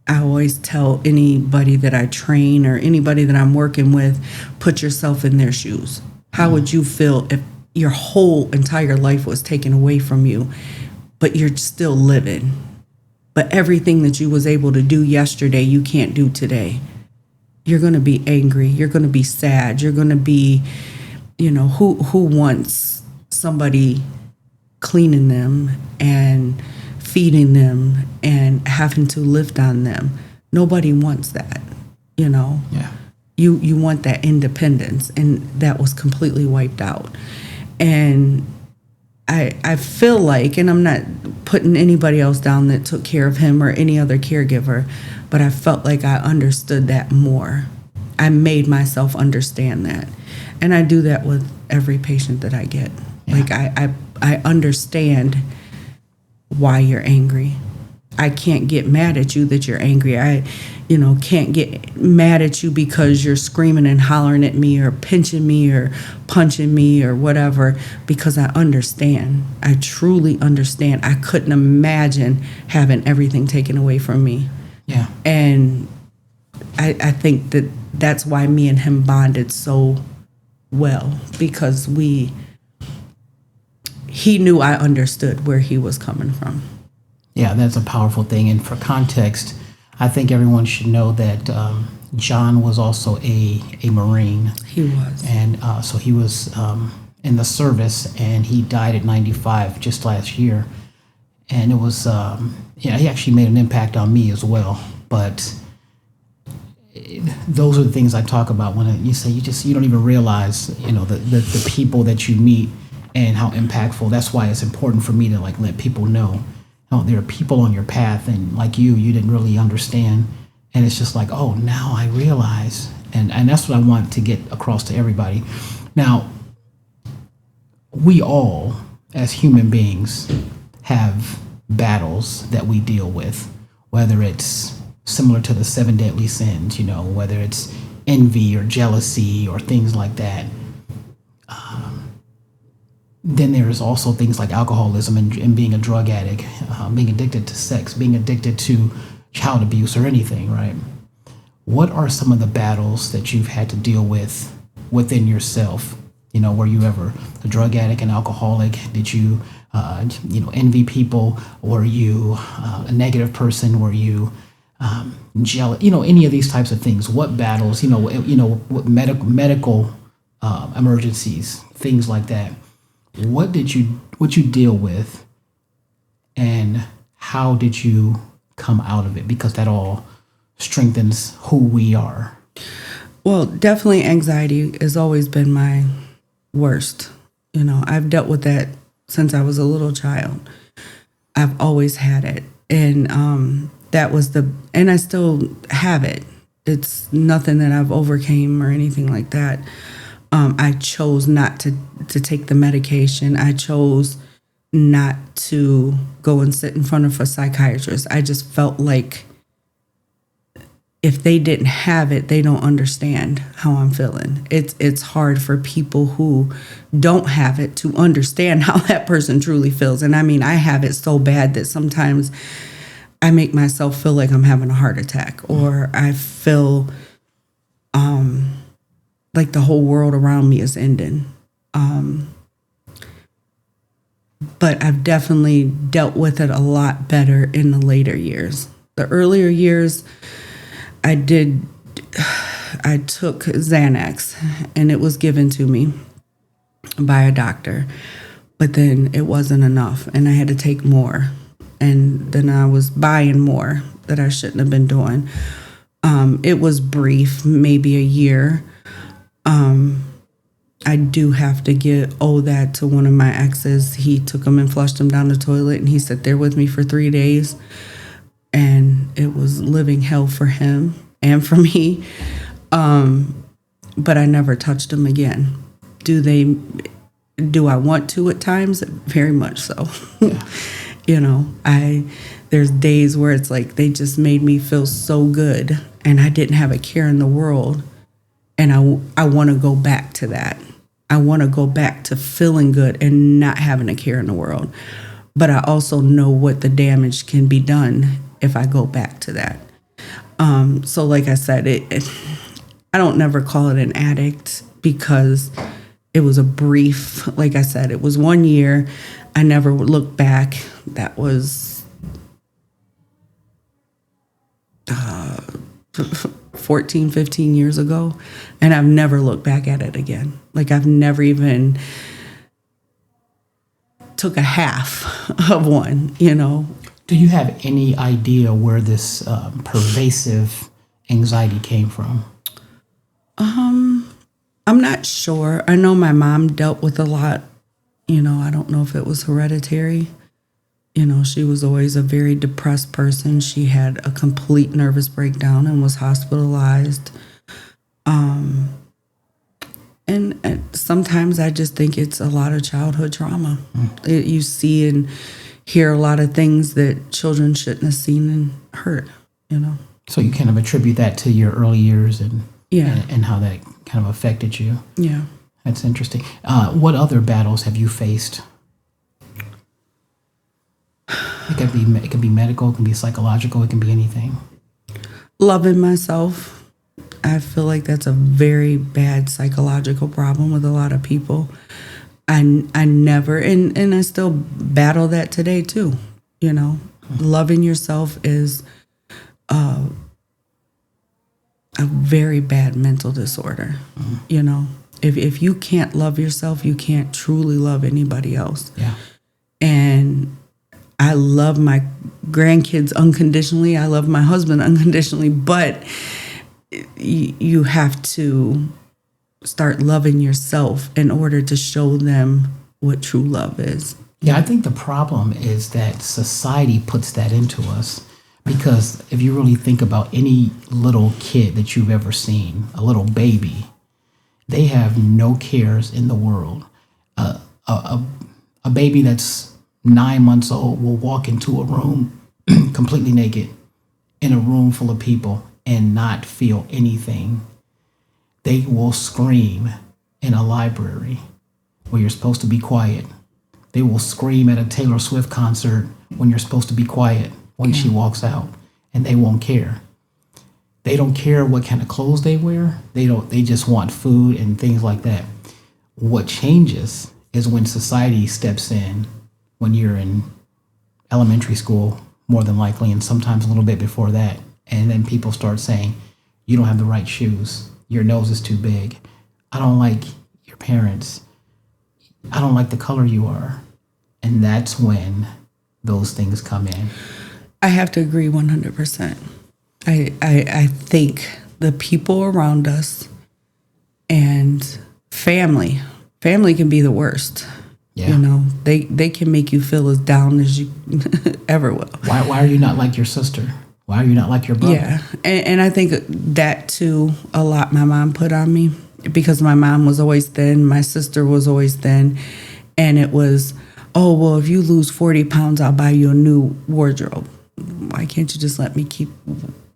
I always tell anybody that I train or anybody that I'm working with, put yourself in their shoes. How would you feel if your whole entire life was taken away from you, but you're still living? But everything that you was able to do yesterday, you can't do today. You're going to be angry. You're going to be sad. You're going to be, who wants somebody cleaning them and feeding them and having to lift on them? Nobody wants that, Yeah. You want that independence, and that was completely wiped out. And I feel like, and I'm not putting anybody else down that took care of him or any other caregiver, but I felt like I understood that more. I made myself understand that. And I do that with every patient that I get. Yeah. Like I understand why you're angry. I can't get mad at you that you're angry. I, can't get mad at you because you're screaming and hollering at me or pinching me or punching me or whatever, because I understand. I truly understand. I couldn't imagine having everything taken away from me. Yeah. And I think that's why me and him bonded so well, because he knew I understood where he was coming from. Yeah, that's a powerful thing. And for context, I think everyone should know that John was also a Marine. He was. And so he was in the service, and he died at 95 just last year. And it was, he actually made an impact on me as well. But those are the things I talk about when you say you don't even realize, the people that you meet and how impactful. That's why it's important for me to let people know. There are people on your path, and like you didn't really understand, and it's just oh, now I realize, and that's what I want to get across to everybody. Now, we all, as human beings, have battles that we deal with, whether it's similar to the 7 deadly sins, whether it's envy or jealousy or things like that. Then there's also things like alcoholism and being a drug addict, being addicted to sex, being addicted to child abuse or anything, right? What are some of the battles that you've had to deal with within yourself? Were you ever a drug addict, an alcoholic? Did you, envy people? Were you a negative person? Were you jealous? Any of these types of things. What battles? What medical emergencies, things like that. What you deal with, and how did you come out of it? Because that all strengthens who we are. Well, definitely anxiety has always been my worst. I've dealt with that since I was a little child. I've always had it. And that was and I still have it. It's nothing that I've overcame or anything like that. I chose not to take the medication. I chose not to go and sit in front of a psychiatrist. I just felt like if they didn't have it, they don't understand how I'm feeling. It's hard for people who don't have it to understand how that person truly feels. And I mean, I have it so bad that sometimes I make myself feel like I'm having a heart attack, or I feel like the whole world around me is ending. But I've definitely dealt with it a lot better in the later years. The earlier years, I took Xanax, and it was given to me by a doctor, but then it wasn't enough, and I had to take more, and then I was buying more that I shouldn't have been doing. It was brief, maybe a year. I do have to owe that to one of my exes. He took them and flushed them down the toilet, and he sat there with me for 3 days, and it was living hell for him and for me. But I never touched them again. Do I want to at times? Very much so. Yeah. There's days where it's like they just made me feel so good, and I didn't have a care in the world. And I want to go back to that. I want to go back to feeling good and not having a care in the world. But I also know what the damage can be done if I go back to that. So like I said, I don't never call it an addict, because it was a brief, like I said, it was 1 year. I never looked back. That was 14, 15 years ago. And I've never looked back at it again. Like I've never even took a half of one, Do you have any idea where this pervasive anxiety came from? I'm not sure. I know my mom dealt with a lot. I don't know if it was hereditary. She was always a very depressed person. She had a complete nervous breakdown and was hospitalized. And sometimes I just think it's a lot of childhood trauma. You see in hear a lot of things that children shouldn't have seen and heard, you know. So you kind of attribute that to your early years and Yeah. and how that kind of affected you. Yeah. That's interesting. What other battles have you faced? It could be medical, it can be psychological, it can be anything. Loving myself. I feel like that's a very bad psychological problem with a lot of people. I never, and I still battle that today too, you know. Loving yourself is a very bad mental disorder, you know. If you can't love yourself, you can't truly love anybody else. Yeah. And I love my grandkids unconditionally. I love my husband unconditionally, but you have to start loving yourself in order to show them what true love is. Yeah, I think the problem is that society puts that into us, because if you really think about any little kid that you've ever seen, a little baby, they have no cares in the world. A baby that's 9 months old will walk into a room completely naked in a room full of people and not feel anything. They will scream in a library where you're supposed to be quiet. They will scream at a Taylor Swift concert when you're supposed to be quiet when she walks out, and they won't care. They don't care what kind of clothes they wear. They just want food and things like that. What changes is when society steps in, when you're in elementary school, more than likely, and sometimes a little bit before that. And then people start saying, you don't have the right shoes. Your nose is too big. I don't like your parents. I don't like the color you are. And that's when those things come in. I have to agree 100%. I think the people around us and family can be the worst. Yeah. You know, they can make you feel as down as you ever will. Why are you not like your sister? Why are you not like your brother? Yeah. And I think that too, a lot my mom put on me, because my mom was always thin. My sister was always thin. And it was, oh, well, if you lose 40 pounds, I'll buy you a new wardrobe. Why can't you just let me keep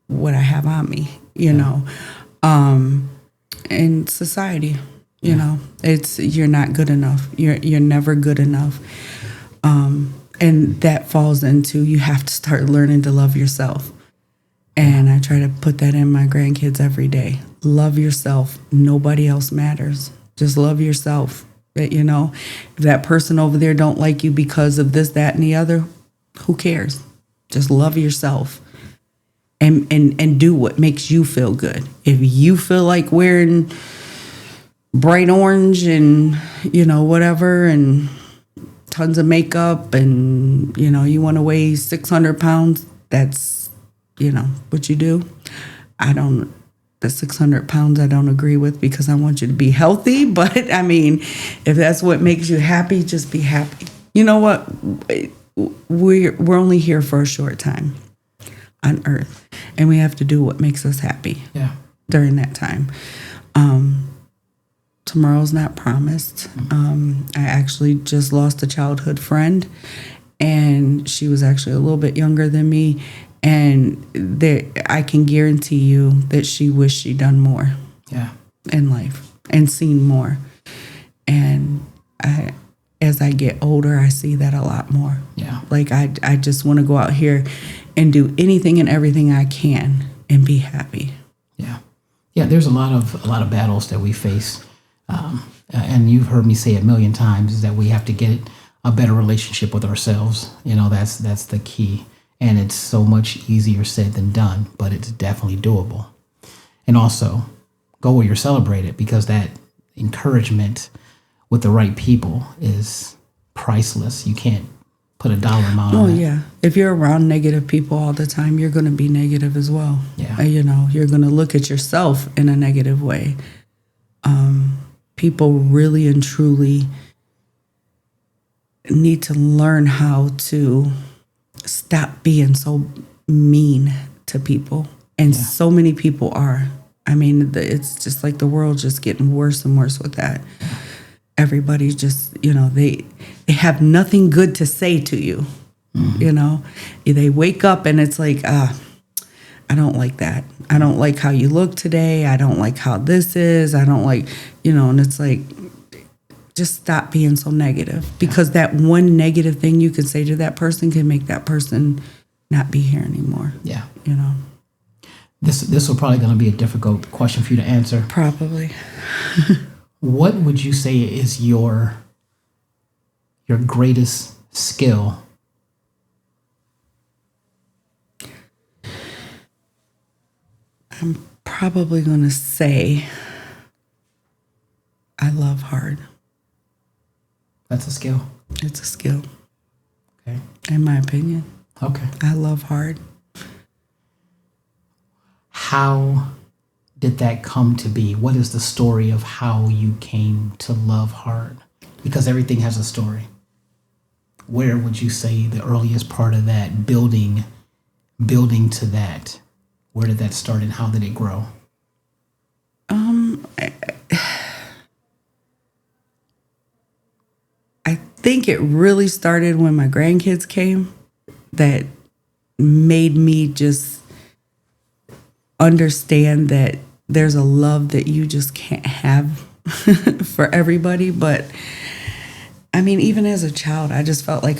what I have on me, you know? In society, you know, it's, you're not good enough. You're never good enough. And that falls into, you have to start learning to love yourself. And I try to put that in my grandkids every day. Love yourself. Nobody else matters. Just love yourself. You know, if that person over there don't like you because of this, that, and the other, who cares? Just love yourself. And do what makes you feel good. If you feel like wearing bright orange and, you know, whatever, and tons of makeup, and, you know, you want to weigh 600 pounds, that's, you know, what you do. The 600 pounds I don't agree with, because I want you to be healthy. But I mean, if that's what makes you happy, just be happy. You know what? We're only here for a short time on earth, and we have to do what makes us happy during that time. Tomorrow's not promised. I actually just lost a childhood friend, and she was actually a little bit younger than me. And I can guarantee you that she wished she'd done more in life and seen more. And as I get older, I see that a lot more. Yeah. Like I just want to go out here and do anything and everything I can and be happy. Yeah. Yeah, there's a lot of battles that we face. And you've heard me say a million times, is that we have to get a better relationship with ourselves. You know, that's the key. And it's so much easier said than done, but it's definitely doable. And also, go where you're celebrated, because that encouragement with the right people is priceless. You can't put a dollar amount on it. Oh, yeah. If you're around negative people all the time, you're going to be negative as well. Yeah. You know, you're going to look at yourself in a negative way. People really and truly need to learn how to stop being so mean to people. And so many people are. I mean, it's just like the world's just getting worse and worse with that. Everybody's just, you know, they have nothing good to say to you. You know, they wake up and it's like, I don't like that. I don't like how you look today. I don't like how this is. I don't like, and it's like, just stop being so negative, because that one negative thing you can say to that person can make that person not be here anymore. Yeah. This will probably going to be a difficult question for you to answer. Probably. What would you say is your greatest skill? I'm probably going to say I love hard. That's a skill? It's a skill. Okay. In my opinion. Okay. I love hard. How did that come to be? What is the story of how you came to love hard? Because everything has a story. Where would you say the earliest part of that building to that? Where did that start and how did it grow? I think it really started when my grandkids came. That made me just understand that there's a love that you just can't have for everybody. But I mean, even as a child, I just felt like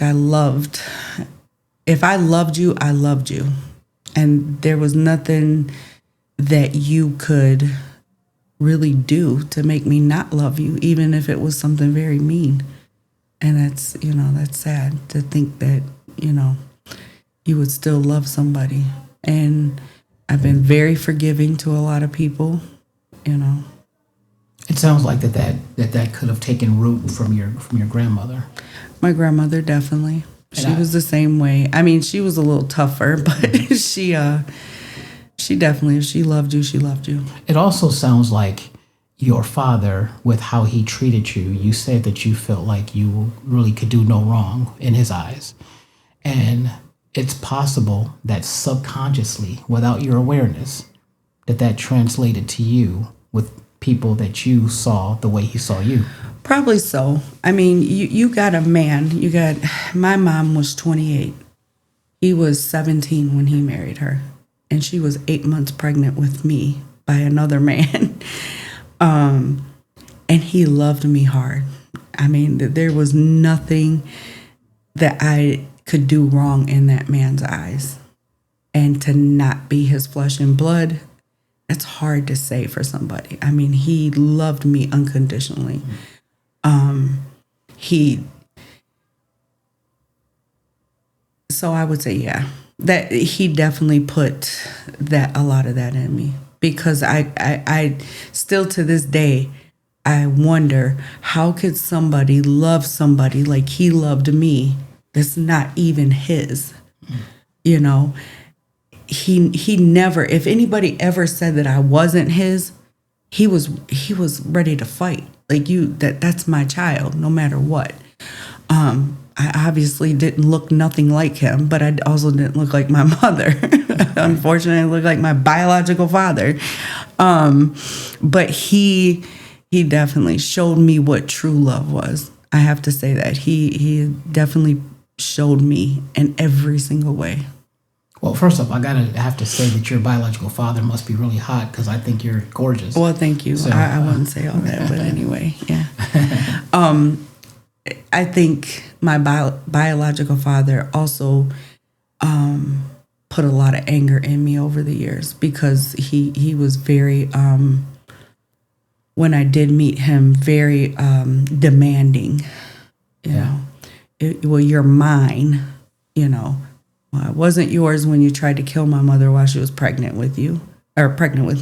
if I loved you, I loved you. And there was nothing that you could really do to make me not love you, even if it was something very mean. And that's sad to think that, you would still love somebody. And I've been very forgiving to a lot of people, It sounds like that could have taken root from your grandmother. My grandmother, definitely. She was the same way. I mean, she was a little tougher, but she definitely, if she loved you, she loved you. It also sounds like your father, with how he treated you, you said that you felt like you really could do no wrong in his eyes. And it's possible that subconsciously, without your awareness, that translated to you with people that you saw the way he saw you. Probably so. I mean, you got a man. My mom was 28. He was 17 when he married her. And she was 8 months pregnant with me by another man. And he loved me hard. I mean, there was nothing that I could do wrong in that man's eyes. And to not be his flesh and blood, it's hard to say for somebody. I mean, he loved me unconditionally. So I would say, yeah, that he definitely put a lot of that in me, because I still to this day, I wonder, how could somebody love somebody like he loved me that's not even his? He never, if anybody ever said that I wasn't his, he was ready to fight. Like, that's my child, no matter what. I obviously didn't look nothing like him, but I also didn't look like my mother. Unfortunately, I looked like my biological father. But he definitely showed me what true love was. I have to say that. He definitely showed me in every single way. Well, first off, I have to say that your biological father must be really hot, because I think you're gorgeous. Well, thank you. So, I wouldn't say all that, but anyway, yeah. I think my biological father also put a lot of anger in me over the years, because he was very, when I did meet him, very demanding. Well, you're mine, Well, it wasn't yours when you tried to kill my mother while she was pregnant with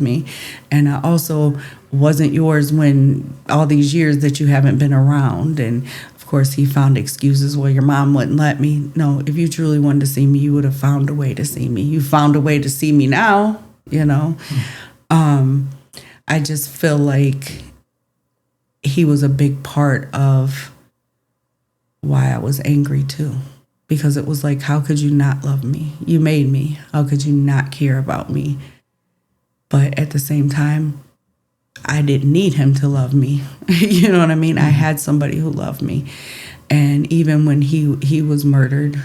me. And I also wasn't yours when all these years that you haven't been around. And of course, he found excuses. Well, your mom wouldn't let me. No, if you truly wanted to see me, you would have found a way to see me. You found a way to see me now, I just feel like he was a big part of why I was angry too. Because it was like, how could you not love me? You made me. How could you not care about me? But at the same time, I didn't need him to love me. You know what I mean? I had somebody who loved me. And even when he was murdered,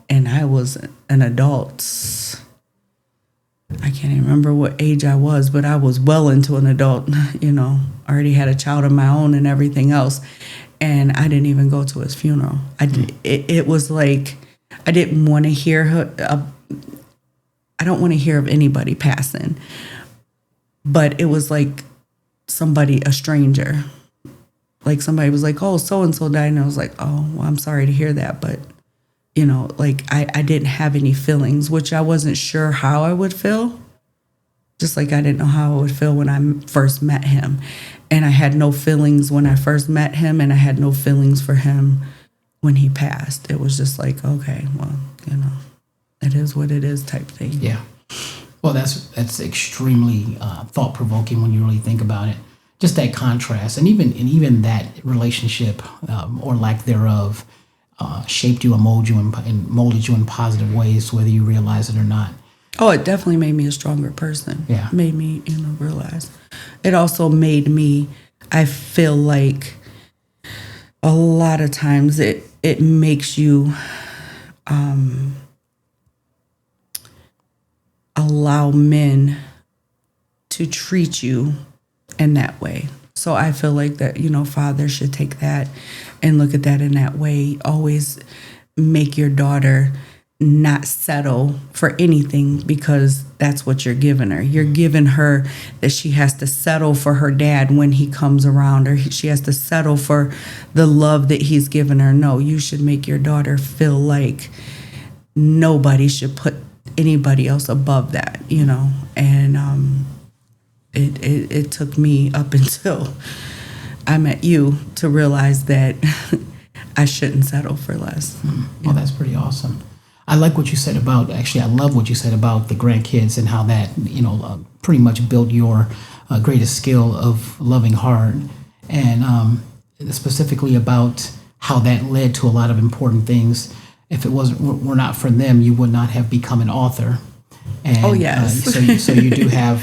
and I was an adult. I can't even remember what age I was, but I was well into an adult, already had a child of my own and everything else. And I didn't even go to his funeral. It was like, I didn't want to hear I don't want to hear of anybody passing. But it was like a stranger. Like somebody was like, oh, so-and-so died. And I was like, oh, well, I'm sorry to hear that. But, I didn't have any feelings, which I wasn't sure how I would feel. Just like I didn't know how I would feel when I first met him. And I had no feelings when I first met him, and I had no feelings for him when he passed. It was just like, okay, well, it is what it is type thing. Yeah. Well, that's extremely thought-provoking when you really think about it. Just that contrast, and even that relationship or lack thereof shaped you and molded you in positive ways, whether you realize it or not. Oh, it definitely made me a stronger person. Yeah. Made me, realize. It also made me, I feel like a lot of times it makes you allow men to treat you in that way. So I feel like that, fathers should take that and look at that in that way. Always make your daughter not settle for anything, because that's what you're giving her. You're giving her that she has to settle for her dad when he comes around, or she has to settle for the love that he's given her. No, you should make your daughter feel like nobody should put anybody else above that, and it took me up until I met you to realize that I shouldn't settle for less. Well, that's pretty awesome. I like what you said about, actually, I love what you said about the grandkids and how that, pretty much built your greatest skill of loving hard. And specifically about how that led to a lot of important things. If it were not for them, you would not have become an author. And, oh, yes. So you do have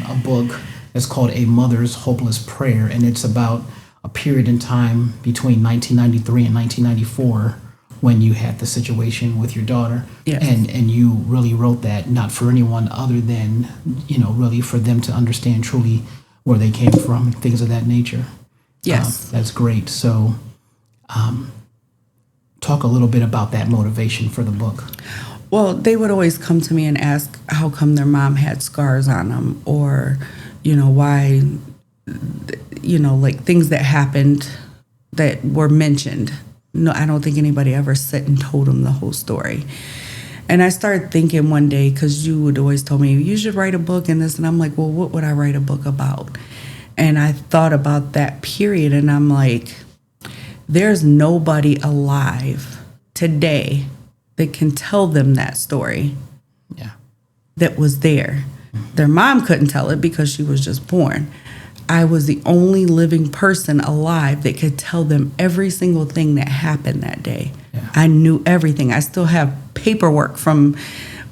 a book that's called A Mother's Hopeless Prayer, and it's about a period in time between 1993 and 1994 when you had the situation with your daughter. Yes. And you really wrote that not for anyone other than, really for them to understand truly where they came from and things of that nature. Yes. That's great. So talk a little bit about that motivation for the book. Well, they would always come to me and ask how come their mom had scars on them, or, why, like things that happened that were mentioned. No, I don't think anybody ever sat and told them the whole story. And I started thinking one day, because you would always tell me, you should write a book and this. And I'm like, well, what would I write a book about? And I thought about that period, and I'm like, there's nobody alive today that can tell them that story. Yeah. That was there. Their mom couldn't tell it because she was just born. I was the only living person alive that could tell them every single thing that happened that day. Yeah. I knew everything. I still have paperwork from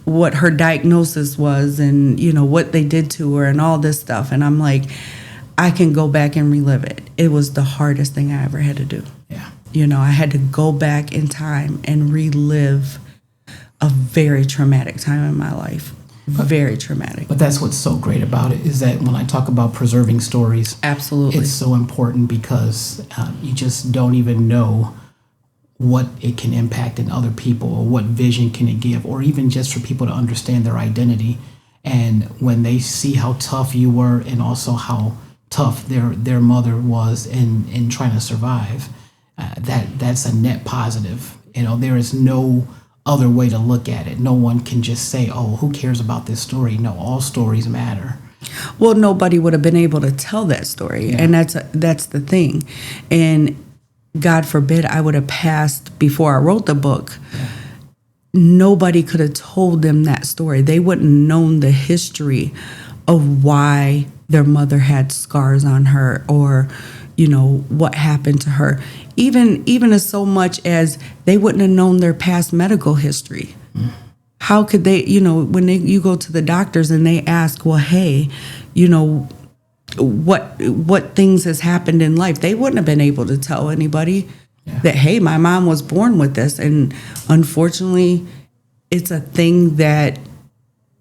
what her diagnosis was and, what they did to her and all this stuff. And I'm like, I can go back and relive it. It was the hardest thing I ever had to do. Yeah. I had to go back in time and relive a very traumatic time in my life. Very traumatic. But that's what's so great about it, is that when I talk about preserving stories, absolutely, it's so important, because you just don't even know what it can impact in other people, or what vision can it give, or even just for people to understand their identity. And when they see how tough you were, and also how tough their mother was in trying to survive, that's a net positive. There is no other way to look at it. No one can just say, oh, who cares about this story? No, all stories matter. Well, nobody would have been able to tell that story. Yeah. And that's the thing. And God forbid I would have passed before I wrote the book. Yeah. Nobody could have told them that story. They wouldn't have known the history of why their mother had scars on her, or what happened to her. Even as so much as they wouldn't have known their past medical history. Mm. How could they, when you go to the doctors and they ask, well, hey, what things has happened in life? They wouldn't have been able to tell anybody that, hey, my mom was born with this. And unfortunately, it's a thing that,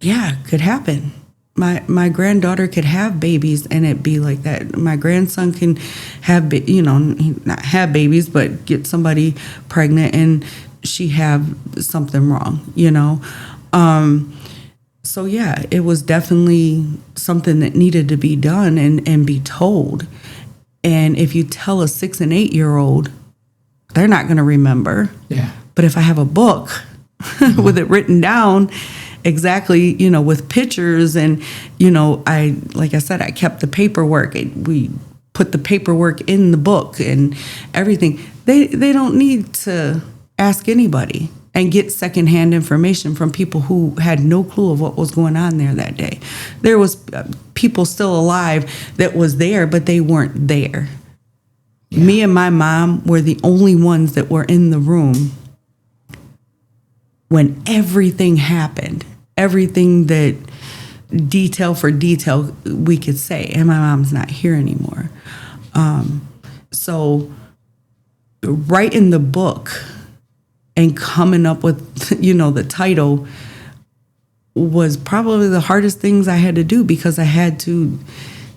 yeah, could happen. My granddaughter could have babies and it be like that. My grandson can have, not have babies, but get somebody pregnant and she have something wrong. So yeah, it was definitely something that needed to be done and be told. And if you tell a 6 and 8-year-old, they're not going to remember. Yeah. But if I have a book with it written down exactly, with pictures and, like I said, I kept the paperwork. We put the paperwork in the book and everything. They don't need to ask anybody and get secondhand information from people who had no clue of what was going on there that day. There was people still alive that was there, but they weren't there. Yeah. Me and my mom were the only ones that were in the room when everything happened, everything that detail for detail we could say, and my mom's not here anymore. So writing the book and coming up with, the title was probably the hardest things I had to do because I had to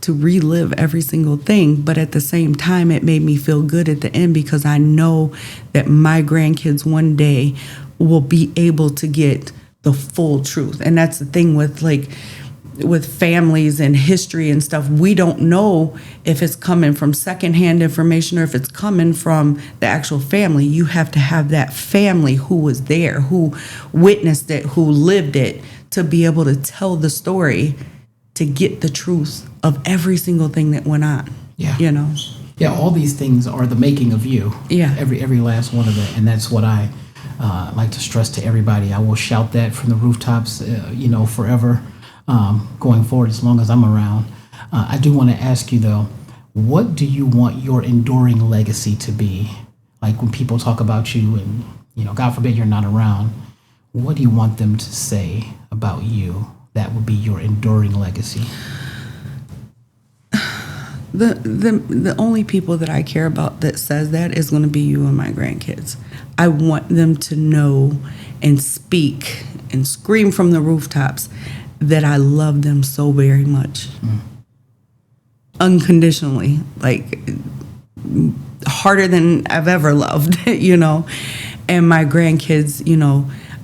relive every single thing. But at the same time, it made me feel good at the end because I know that my grandkids one day will be able to get the full truth. And that's the thing with families and history and stuff. We don't know if it's coming from secondhand information or if it's coming from the actual family. You have to have that family who was there, who witnessed it, who lived it, to be able to tell the story, to get the truth of every single thing that went on. Yeah. Yeah, all these things are the making of you. Yeah. Every last one of it. And that's what I like to stress to everybody. I will shout that from the rooftops, forever, going forward as long as I'm around. I do want to ask you, though, what do you want your enduring legacy to be? Like when people talk about you and, God forbid you're not around, what do you want them to say about you that would be your enduring legacy? The only people that I care about that says that is going to be you and my grandkids. I want them to know and speak and scream from the rooftops that I love them so very much. Unconditionally, like harder than I've ever loved, And my grandkids,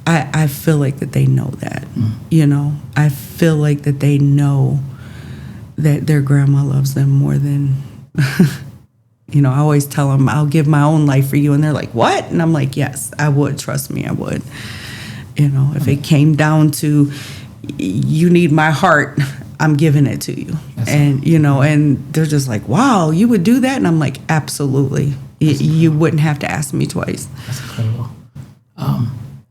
I feel like that they know that, I feel like that they know that their grandma loves them more than, I always tell them, I'll give my own life for you. And they're like, what? And I'm like, yes, I would. Trust me, I would. If it came down to, you need my heart, I'm giving it to you. And, and they're just like, wow, you would do that? And I'm like, absolutely. You wouldn't have to ask me twice. That's incredible.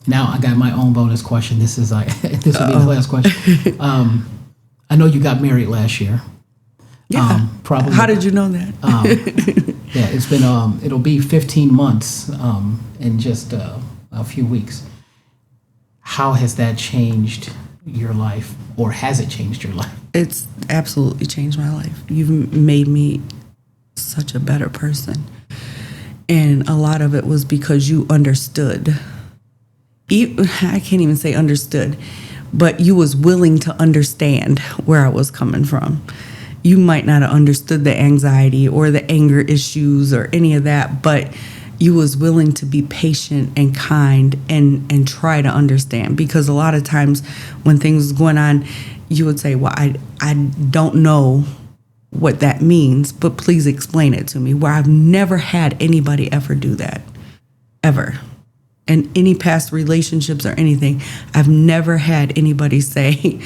Now I got my own bonus question. This will be the last question. I know you got married last year. Yeah. Probably. How did you know that? Yeah, it's been, it'll be 15 months in just a few weeks. How has that changed your life, or has it changed your life? It's absolutely changed my life. You've made me such a better person. And a lot of it was because you understood. I can't even say understood, but you was willing to understand where I was coming from. You might not have understood the anxiety or the anger issues or any of that, but you was willing to be patient and kind and try to understand. Because a lot of times when things was going on, you would say, well, I don't know what that means, but please explain it to me. Where I've never had anybody ever do that, ever. In any past relationships or anything, I've never had anybody say,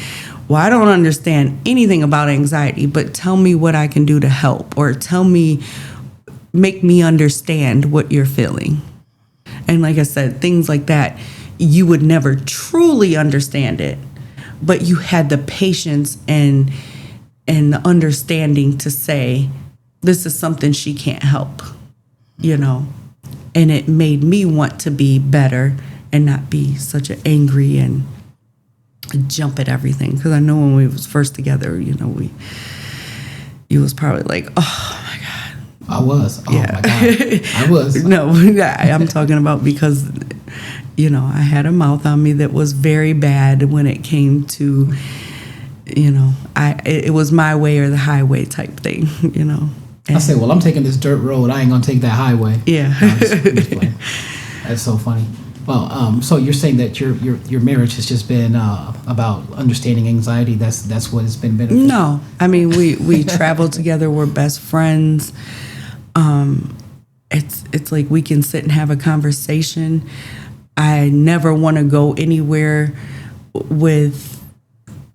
well, I don't understand anything about anxiety, but tell me what I can do to help, or make me understand what you're feeling. And like I said, things like that, you would never truly understand it, but you had the patience and the understanding to say, this is something she can't help, And it made me want to be better and not be such an angry and jump at everything. Because I know when we was first together, you was probably like, oh my God. I was. Oh yeah. my God. I was. No, I'm talking about because, I had a mouth on me that was very bad when it came to, it was my way or the highway type thing, I say, well, I'm taking this dirt road. I ain't gonna take that highway. Yeah. No, just playing. That's so funny. Well, so you're saying that your marriage has just been about understanding anxiety. That's what it's been beneficial. No, I mean we travel together. We're best friends. It's like we can sit and have a conversation. I never want to go anywhere with,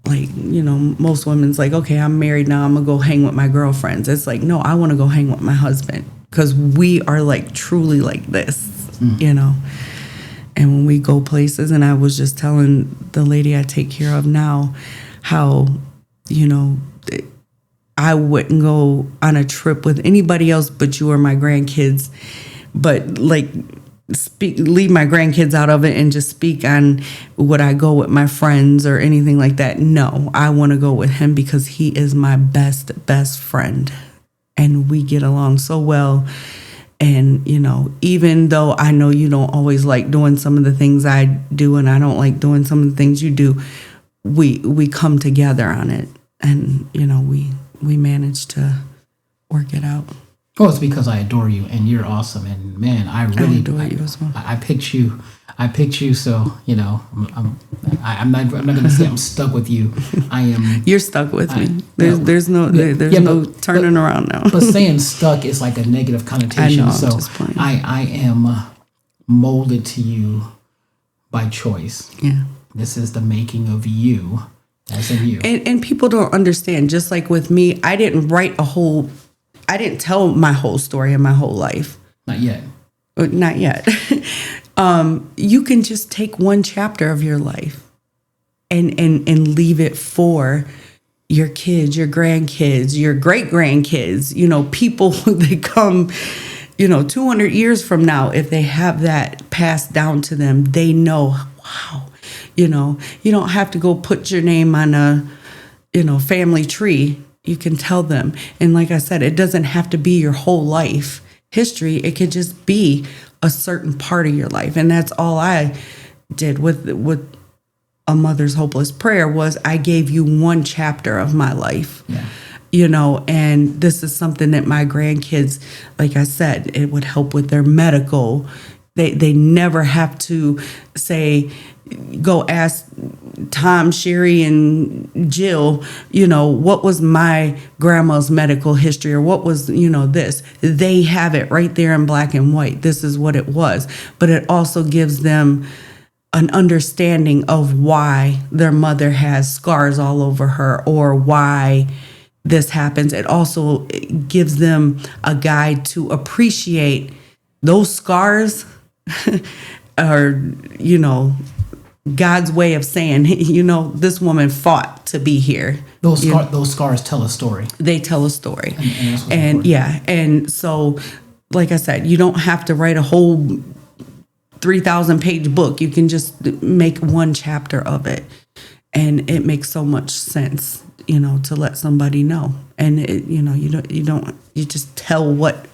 like, most women's like, okay, I'm married now, I'm gonna go hang with my girlfriends. It's like, no, I want to go hang with my husband, because we are like truly like this, And when we go places, and I was just telling the lady I take care of now how, I wouldn't go on a trip with anybody else but you or my grandkids, but like leave my grandkids out of it and just speak on would I go with my friends or anything like that. No, I want to go with him because he is my best friend, and we get along so well. And, even though I know you don't always like doing some of the things I do, and I don't like doing some of the things you do, we come together on it, and, we manage to work it out. Well, it's because I adore you, and you're awesome, and man, I really adore you as well. I picked you, so I'm not going to say I'm stuck with you. I am. You're stuck with me. There's no turning around now. But saying stuck is like a negative connotation. I know. So I'm just playing. I am molded to you by choice. Yeah. This is the making of you. As in you. And people don't understand. Just like with me, I didn't tell my whole story and my whole life. Not yet. Not yet. You can just take one chapter of your life and leave it for your kids, your grandkids, your great grandkids, people that come, 200 years from now. If they have that passed down to them, they know, wow, you don't have to go put your name on a, family tree. You can tell them. And like I said, it doesn't have to be your whole life history. It could just be a certain part of your life. And that's all I did with A Mother's Hopeless Prayer was I gave you one chapter of my life. Yeah. And this is something that my grandkids, like I said, it would help with their medical. They never have to say, go ask Tom, Sherry, and Jill, what was my grandma's medical history, or what was, this. They have it right there in black and white. This is what it was. But it also gives them an understanding of why their mother has scars all over her, or why this happens. It also gives them a guide to appreciate those scars are, God's way of saying, this woman fought to be here. Those scars tell a story. They tell a story. And that's what's important. Yeah. And so, like I said, you don't have to write a whole 3,000 page book. You can just make one chapter of it. And it makes so much sense, to let somebody know. And it, you just tell what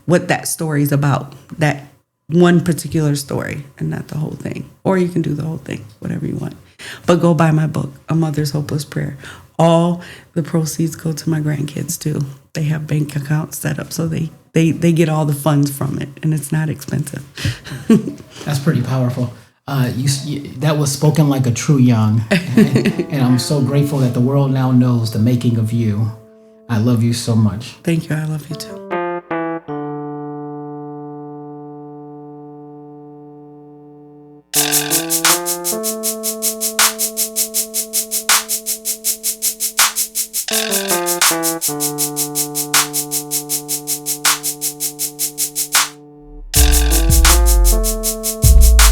that story's about. That one particular story, and not the whole thing. Or you can do the whole thing, whatever you want. But go buy my book, A Mother's Hopeless Prayer. All the proceeds go to my grandkids too. They have bank accounts set up, so they get all the funds from it, and it's not expensive. That's pretty powerful. That was spoken like a true Young, and I'm so grateful that the world now knows the making of you. I love you so much. Thank you. I love you too.